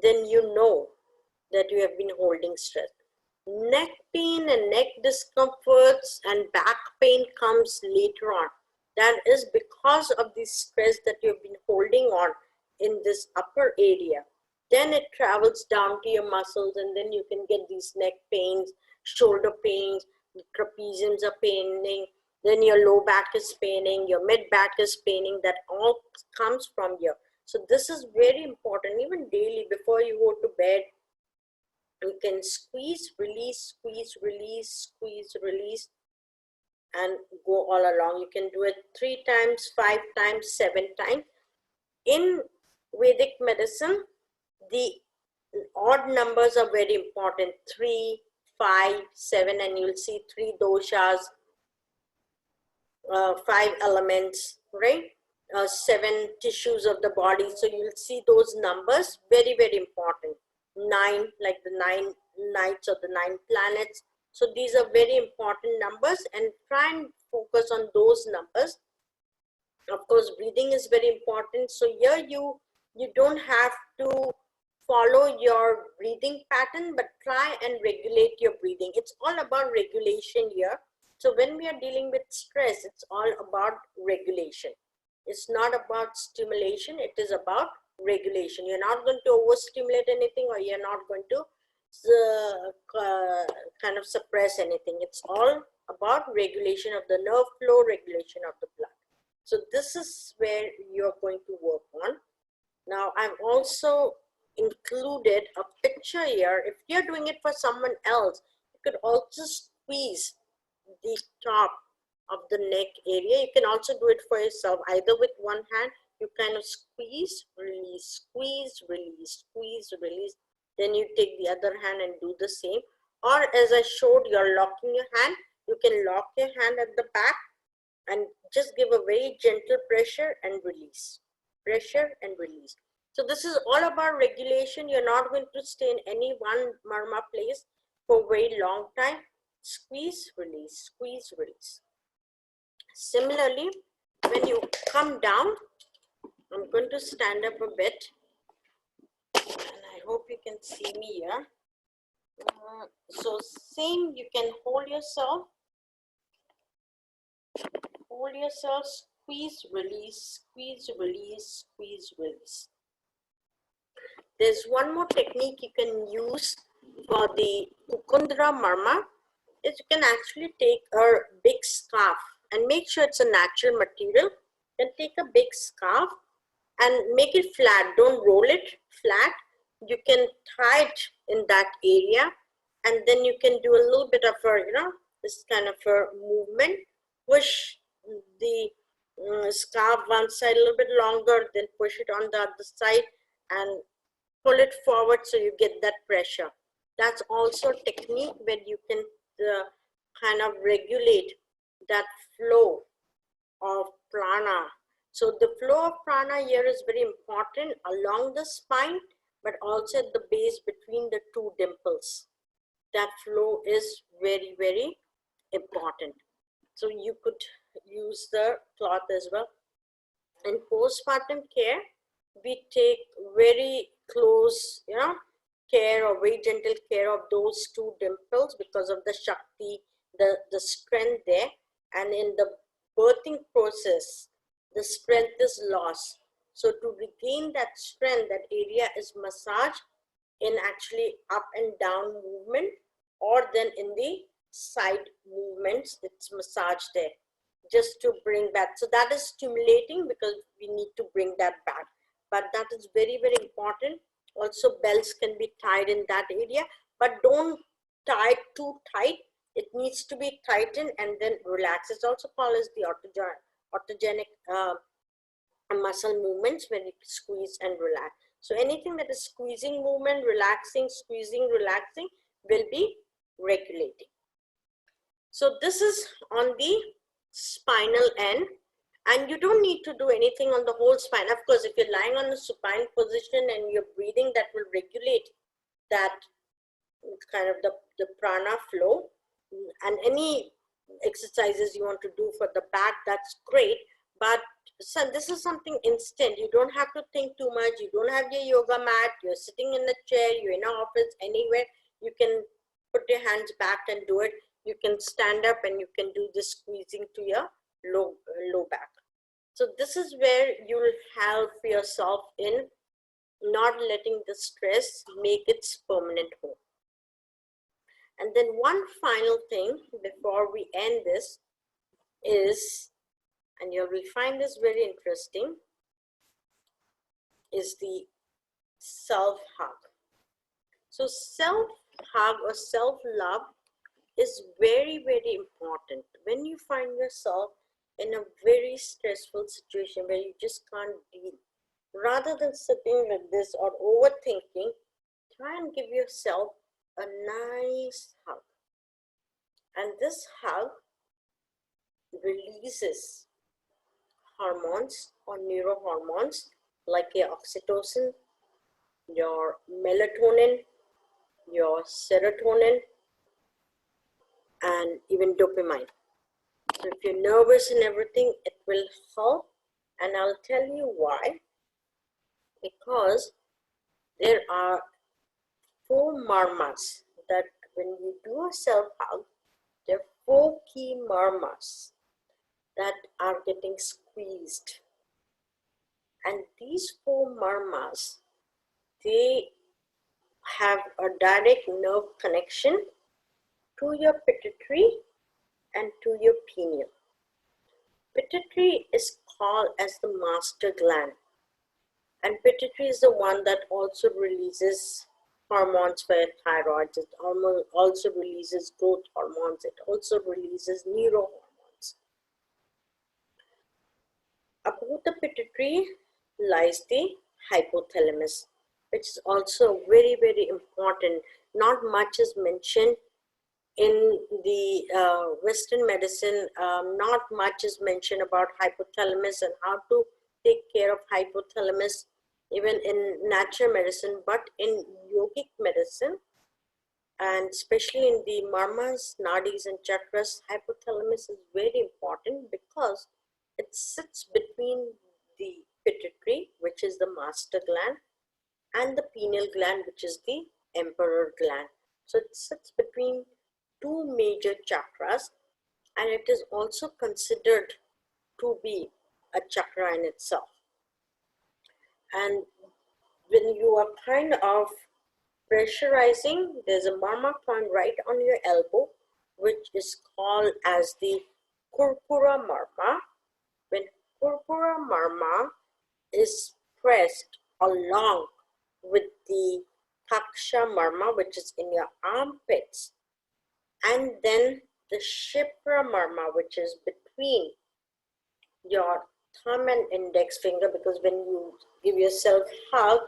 then you know that you have been holding stress. Neck pain and neck discomforts and back pain comes later on. That is because of the stress that you've been holding on in this upper area. Then it travels down to your muscles, and then you can get these neck pains, shoulder pains, the trapeziums are paining, then your low back is paining, your mid back is paining. That all comes from here. So this is very important. Even daily before you go to bed, you can squeeze, release, squeeze, release, squeeze, release, and go all along. You can do it 3 times, 5 times, 7 times. In Vedic medicine, the odd numbers are very important. 3, 5, 7, and you'll see 3 doshas, 5 elements, right? 7 tissues of the body. So you'll see those numbers, very, very important. 9, like the 9 nights or the 9 planets. So these are very important numbers, and try and focus on those numbers. Of course, breathing is very important. So here you don't have to follow your breathing pattern, but try and regulate your breathing. It's all about regulation here. So when we are dealing with stress, it's all about regulation. It's not about stimulation, it is about regulation. You're not going to overstimulate anything, or you're not going to kind of suppress anything. It's all about regulation of the nerve flow, regulation of the blood. So this is where you're going to work on. Now I've also included a picture here. If you're doing it for someone else, you could also squeeze the top of the neck area. You can also do it for yourself, either with one hand. You kind of squeeze, release, squeeze, release, squeeze, release. Then you take the other hand and do the same. Or as I showed, you're locking your hand. You can lock your hand at the back and just give a very gentle pressure and release. Pressure and release. So this is all about regulation. You're not going to stay in any one marma place for a very long time. Squeeze, release, squeeze, release. Similarly, when you come down, I'm going to stand up a bit, and I hope you can see me here. So same, you can hold yourself, squeeze, release, squeeze, release, squeeze, release. There's one more technique you can use for the Kukundra Marma, is you can actually take a big scarf and make sure it's a natural material. Then take a big scarf and make it flat. Don't roll it, flat. You can tie it in that area, and then you can do a little bit of a, this kind of a movement. Push the scarf one side a little bit longer, then push it on the other side and pull it forward so you get that pressure. That's also a technique where you can kind of regulate that flow of prana. So the flow of prana here is very important along the spine, but also at the base between the two dimples. That flow is very, very important. So you could use the cloth as well. In postpartum care, we take very close, care or very gentle care of those two dimples because of the Shakti, the strength there. And in the birthing process, the strength is lost. So to regain that strength, that area is massaged in actually up and down movement, or then in the side movements, it's massaged there just to bring back. So that is stimulating because we need to bring that back. But that is very, very important. Also, bells can be tied in that area, but don't tie too tight. It needs to be tightened and then relax. It's also called as the autogenic muscle movements, when you squeeze and relax. So anything that is squeezing movement, relaxing, squeezing, relaxing will be regulating. So this is on the spinal end, and you don't need to do anything on the whole spine. Of course, if you're lying on a supine position and you're breathing, that will regulate that kind of the prana flow. And any exercises you want to do for the back, that's great. But so this is something instant. You don't have to think too much. You don't have your yoga mat. You're sitting in a chair. You're in an office, anywhere. You can put your hands back and do it. You can stand up and you can do this squeezing to your low back. So this is where you will help yourself in not letting the stress make its permanent home. And then one final thing before we end this is, and you will find this very interesting, is the self-hug. So self-hug or self-love is very, very important. When you find yourself in a very stressful situation where you just can't deal, rather than sitting with this or overthinking, try and give yourself a nice hug. And this hug releases hormones or neurohormones like your oxytocin, your melatonin, your serotonin, and even dopamine. So if you're nervous and everything, it will help. And I'll tell you why. Because there are 4 marmas that when you do a self-hug, there are 4 key marmas that are getting squeezed. And these 4 marmas, they have a direct nerve connection to your pituitary and to your pineal. Pituitary is called as the master gland, and pituitary is the one that also releases hormones for your thyroid. It also releases growth hormones. It also releases neurohormones. Above the pituitary lies the hypothalamus, which is also very, very important. Not much is mentioned in the Western medicine. Not much is mentioned about hypothalamus and how to take care of hypothalamus, even in natural medicine. But in yogic medicine, and especially in the marmas, nadis and chakras, hypothalamus is very important because it sits between the pituitary, which is the master gland, and the pineal gland, which is the emperor gland. So it sits between 2 major chakras, and it is also considered to be a chakra in itself. And when you are kind of pressurizing, there's a marma point right on your elbow, which is called as the purpura marma. When purpura marma is pressed along with the taksha marma, which is in your armpits, and then the shipra marma, which is between your thumb and index finger, because when you give yourself hug,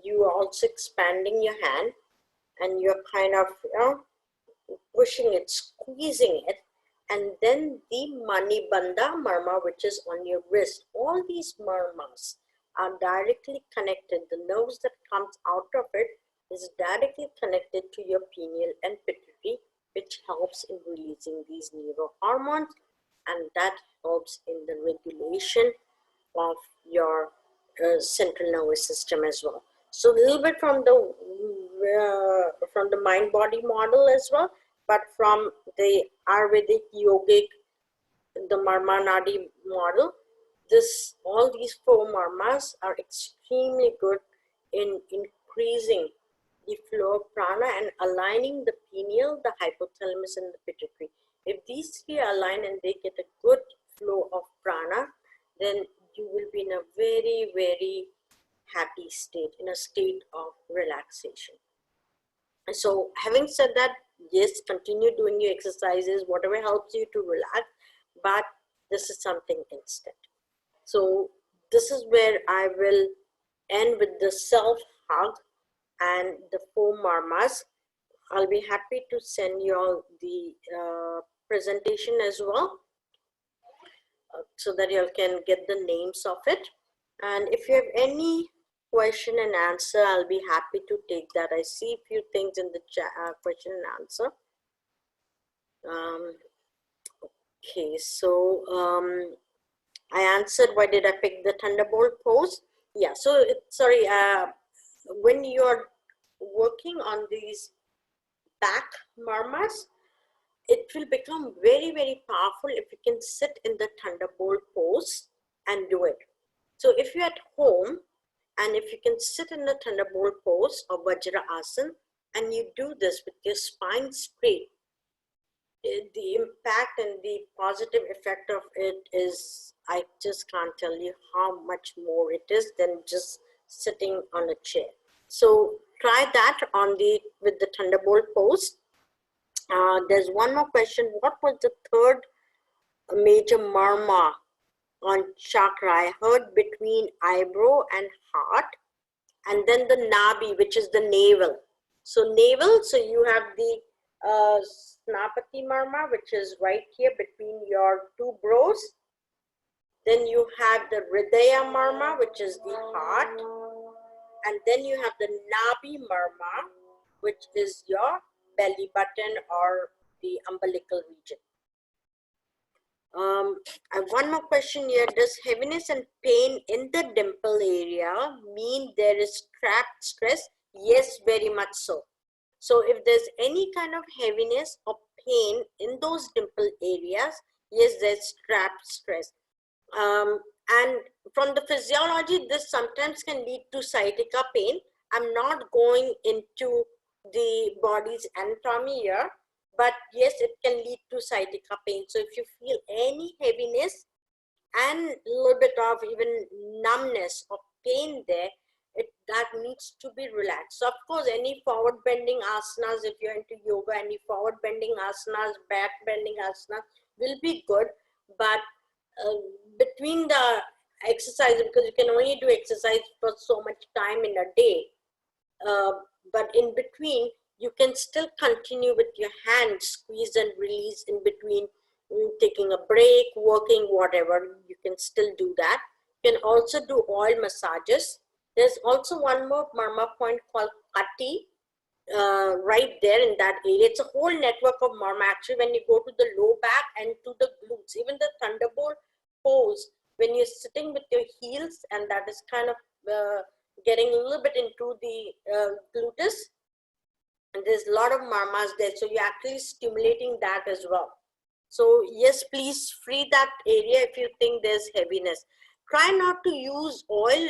you are also expanding your hand and you're kind of pushing it, squeezing it, and then the manibandha marma, which is on your wrist. All these marmas are directly connected. The nerves that comes out of it is directly connected to your pineal and pituitary, which helps in releasing these neurohormones, and that helps in the regulation of your central nervous system as well. So a little bit from the mind-body model as well, but from the Ayurvedic yogic, the Marma Nadi model, all these 4 marmas are extremely good in increasing the flow of prana and aligning the pineal, the hypothalamus, and the pituitary. If these 3 align and they get a good flow of prana, then you will be in a very, very happy state, in a state of relaxation. So having said that, yes, continue doing your exercises, whatever helps you to relax, but this is something instant. So this is where I will end with the self hug and the 4 marmas. I'll be happy to send you all the presentation as well, so that you all can get the names of it. And if you have any question and answer, I'll be happy to take that. I see a few things in the chat, question and answer. Okay, so I answered why did I pick the thunderbolt pose. Yeah, so sorry, when you're working on these back marmas, it will become very, very powerful if you can sit in the thunderbolt pose and do it. So if you're at home and if you can sit in the thunderbolt pose or Vajra Asana and you do this with your spine straight, the impact and the positive effect of it is, I just can't tell you how much more it is than just sitting on a chair. So try that with the thunderbolt pose. There's one more question. What was the 3rd major marma on chakra? I heard between eyebrow and heart, and then the nabi, which is the navel. So navel, so you have the snapati marma, which is right here between your 2 brows. Then you have the hridaya marma, which is the heart, and then you have the nabi marma, which is your belly button or the umbilical region. I have one more question here. Does heaviness and pain in the dimple area mean there is trapped stress? Yes, very much so. So if there's any kind of heaviness or pain in those dimple areas, yes, there's trapped stress. And from the physiology, this sometimes can lead to sciatica pain. I'm not going into the body's anatomy here, but yes, it can lead to sciatica pain. So if you feel any heaviness and a little bit of even numbness or pain there, that needs to be relaxed. So of course, any forward bending asanas, if you're into yoga, any forward bending asanas, back bending asanas will be good, but between the exercise, because you can only do exercise for so much time in a day, but in between you can still continue with your hands, squeeze and release in between, taking a break, working, whatever, you can still do that. You can also do oil massages. There's also one more marma point called Kati, right there in that area. It's a whole network of marma. Actually, when you go to the low back and to the glutes, even the thunderbolt pose, when you're sitting with your heels, and that is kind of getting a little bit into the gluteus, and there's a lot of marmas there, so you're actually stimulating that as well. So yes, please free that area if you think there's heaviness. Try not to use oil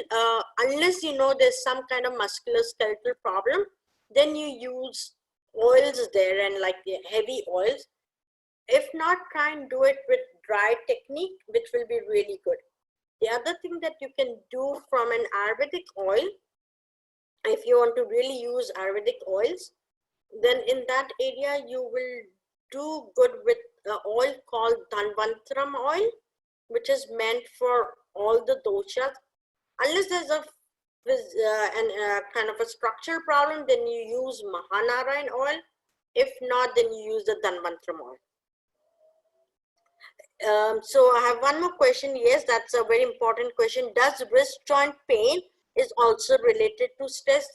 unless you know there's some kind of musculoskeletal problem. Then you use oils there, and like the heavy oils. If not, try and do it with dry technique, which will be really good. The other thing that you can do from an Ayurvedic oil, if you want to really use Ayurvedic oils, then in that area you will do good with the oil called Dhanvantram oil, which is meant for all the doshas. Unless there's a kind of a structural problem, then you use Mahanarayan oil. If not, then you use the Dhanvantram oil. So I have one more question. Yes, that's a very important question. Does wrist joint pain is also related to stress?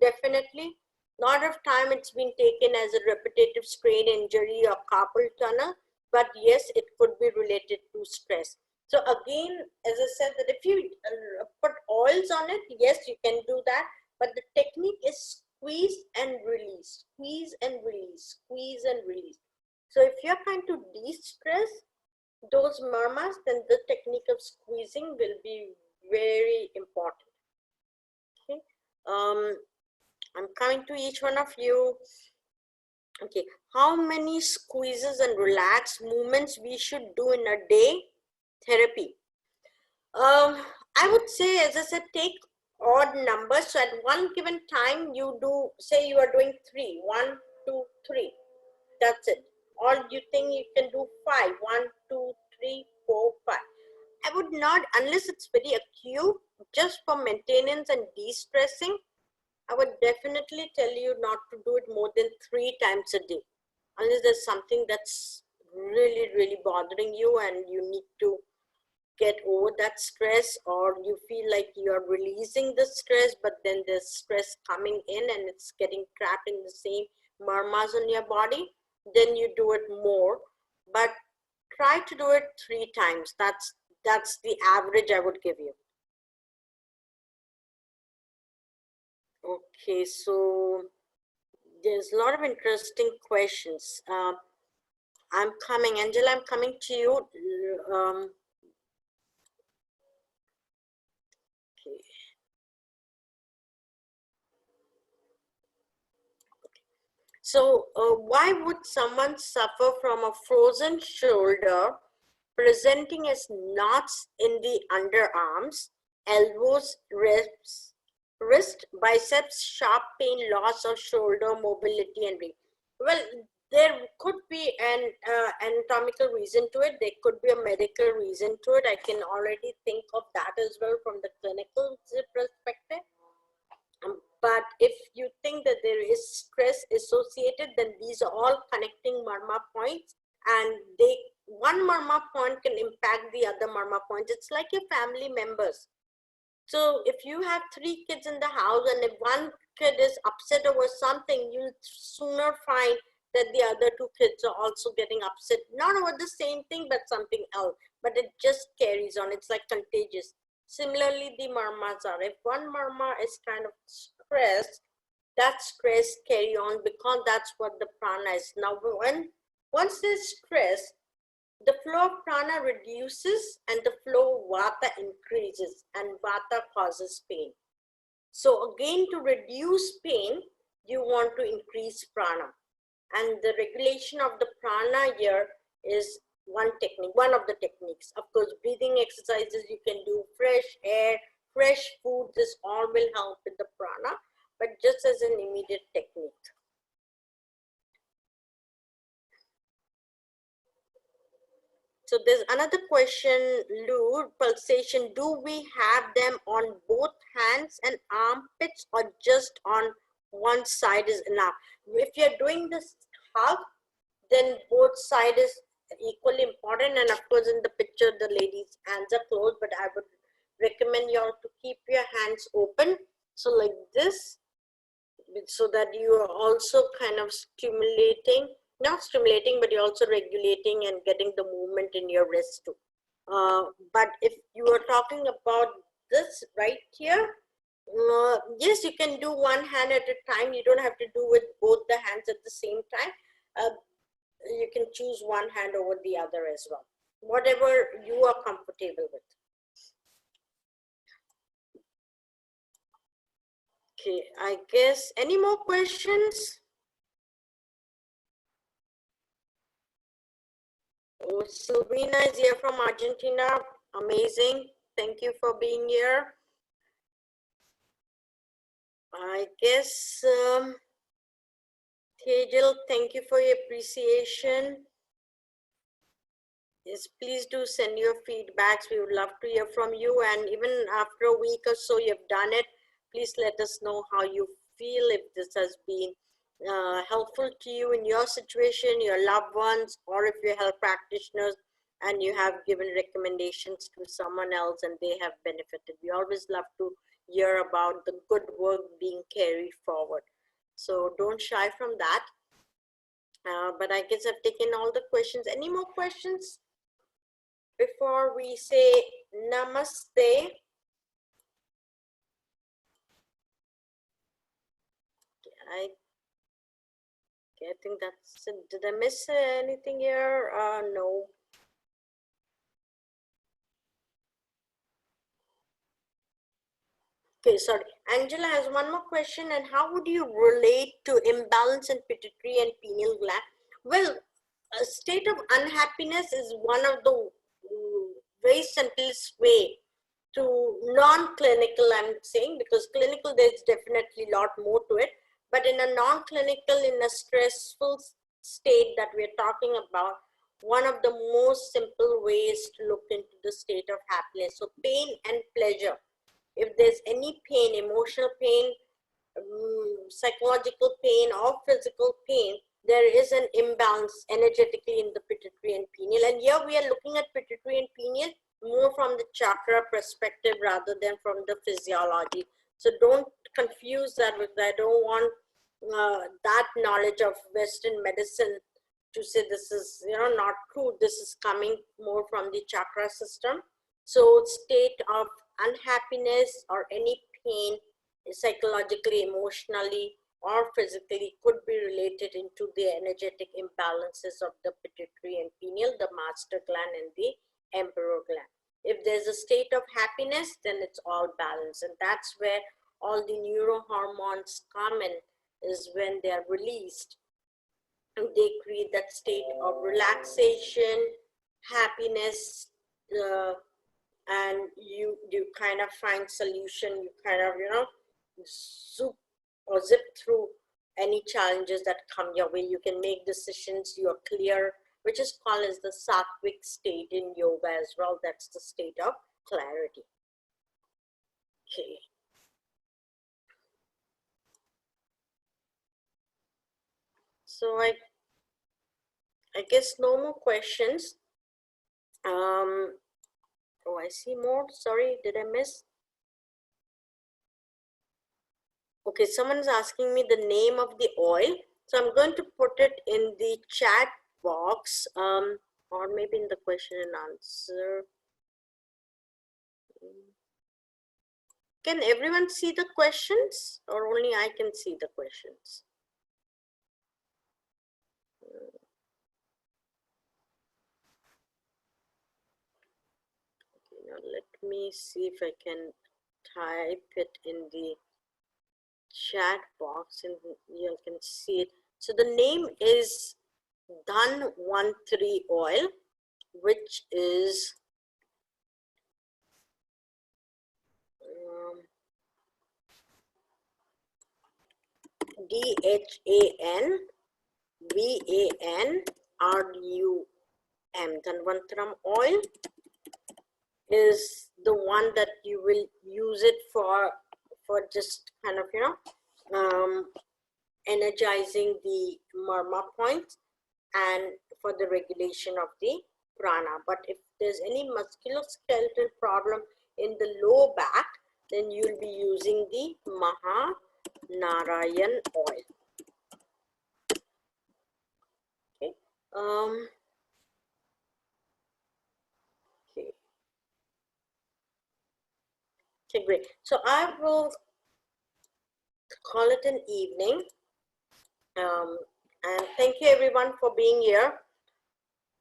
Definitely. A lot of time it's been taken as a repetitive strain injury or carpal tunnel, but yes, it could be related to stress. So again, as I said, that if you put oils on it, yes, you can do that, but the technique is squeeze and release, squeeze and release, squeeze and release. So if you're trying to de-stress those marmas, then the technique of squeezing will be very important. Okay. I'm coming to each one of you. Okay, how many squeezes and relaxed movements we should do in a day? Therapy. I would say, as I said, take odd numbers. So at one given time, you do, say you are doing 3, 1, 2, 3. That's it. Or you think you can do 5, 1, 2, 3, 4, 5. I would not, unless it's very acute, just for maintenance and de-stressing, I would definitely tell you not to do it more than 3 times a day. Unless there's something that's really, really bothering you and you need to get over that stress, or you feel like you're releasing the stress, but then there's stress coming in and it's getting trapped in the same marmas on your body, then you do it more. But try to do it 3 times. That's the average I would give you. Okay, so there's a lot of interesting questions. I'm coming, Angela, I'm coming to you. Okay. So why would someone suffer from a frozen shoulder presenting as knots in the underarms, elbows, wrist, biceps, sharp pain, loss of shoulder mobility and range? Well, there could be an anatomical reason to it. There could be a medical reason to it. I can already think of that as well from the clinical perspective. But if you think that there is stress associated, then these are all connecting marma points, and one marma point can impact the other marma points. It's like your family members. So if you have 3 kids in the house, and if one kid is upset over something, you'll sooner find that the other 2 kids are also getting upset, not over the same thing, but something else. But it just carries on. It's like contagious. Similarly, the marmas are. If one marma is kind of stressed, that stress carry on, because that's what the prana is. Now, once there's stress, the flow of prana reduces and the flow of vata increases, and vata causes pain. So again, to reduce pain, you want to increase prana. And the regulation of the prana here is one technique, one of the techniques. Of course, breathing exercises you can do, fresh air, fresh food, this all will help with the prana, but just as an immediate technique. So there's another question, Lou, pulsation. Do we have them on both hands and armpits, or just on one side is enough? If you're doing this hug, then both sides is equally important. And of course, in the picture, the lady's hands are closed, but I would recommend you all to keep your hands open. So like this, so that you are also kind of stimulating, not stimulating, but you're also regulating and getting the movement in your wrist too. But if you are talking about this right here, yes, you can do one hand at a time. You don't have to do with both the hands at the same time. You can choose one hand over the other as well, whatever you are comfortable with. Okay, I guess, any more questions? Oh, Silvina is here from Argentina. Amazing. Thank you for being here. I guess, Tejal, thank you for your appreciation. Yes, please do send your feedbacks. We would love to hear from you. And even after a week or so you've done it, please let us know how you feel, if this has been helpful to you in your situation, your loved ones, or if you're health practitioners and you have given recommendations to someone else and they have benefited. We always love to hear about the good work being carried forward. So don't shy from that. But I guess I've taken all the questions. Any more questions before we say namaste? I think that's it. Did I miss anything here? No. Okay, sorry. Angela has one more question. And how would you relate to imbalance in pituitary and pineal gland? Well, a state of unhappiness is one of the very simplest way to non-clinical, I'm saying, because clinical there's definitely a lot more to it, but in a non-clinical, in a stressful state that we're talking about, one of the most simple ways to look into the state of happiness. So pain and pleasure. If there's any pain, emotional pain, psychological pain, or physical pain, there is an imbalance energetically in the pituitary and pineal. And here we are looking at pituitary and pineal more from the chakra perspective rather than from the physiology. So don't confuse that with, I don't want that knowledge of Western medicine to say this is, you know, not true. This is coming more from the chakra system. So state of unhappiness or any pain, psychologically, emotionally, or physically, could be related into the energetic imbalances of the pituitary and pineal, the master gland and the emperor gland. If there's a state of happiness, then it's all balanced, and that's where all the neurohormones come in, is when they are released, and they create that state of relaxation, happiness, and you kind of find solution, you kind of, you know, zip through any challenges that come your way. You can make decisions, you're clear, which is called as the sattvic state in yoga as well. That's the state of clarity. Okay. So I guess no more questions. Oh, I see more. Sorry, did I miss? Okay, someone's asking me the name of the oil. So I'm going to put it in the chat box, or maybe in the question and answer. Can everyone see the questions or only I can see the questions? Okay, now let me see if I can type it in the chat box and you can see it. So the name is Dhan-13 oil, which is DHANVANRUM. Dhanvantram oil is the one that you will use it for just kind of, you know, energizing the marma point and for the regulation of the prana. But if there's any musculoskeletal problem in the lower back, then you'll be using the Mahanarayan oil. Okay. Okay, great. So I will call it an evening. And thank you everyone for being here.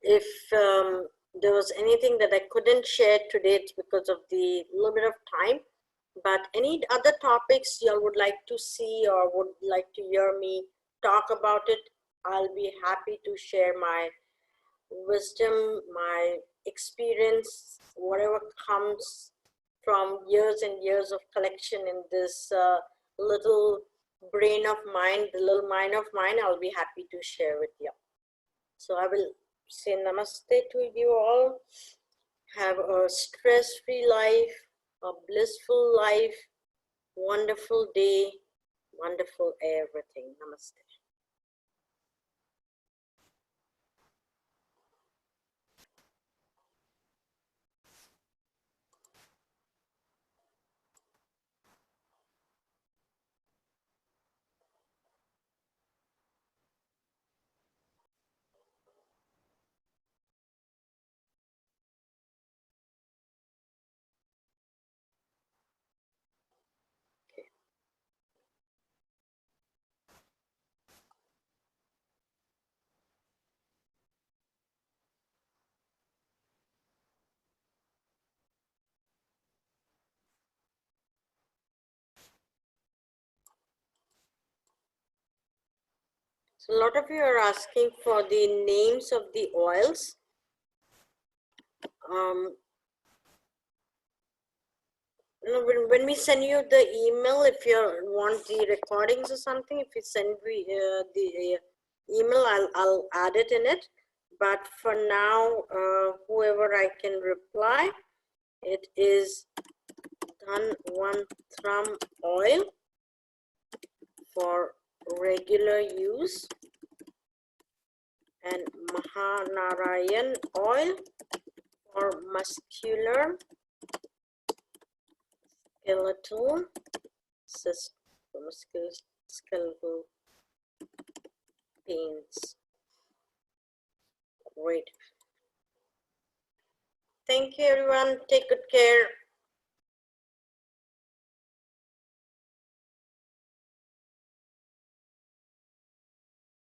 If there was anything that I couldn't share today, it's because of the little bit of time. But any other topics y'all would like to see or would like to hear me talk about it, I'll be happy to share my wisdom, my experience, whatever comes from years and years of collection in this little brain of mine, the little mind of mine, I'll be happy to share with you. So I will say namaste to you all. Have a stress-free life, a blissful life, wonderful day, wonderful everything. Namaste. So a lot of you are asking for the names of the oils. When we send you the email, if you want the recordings or something, if you send me the email, I'll add it in it. But for now, whoever I can reply, it is Dhanvantram oil for regular use and Mahanarayan oil for muscular skeletal system, skeletal pains. Great. Thank you everyone. Take good care.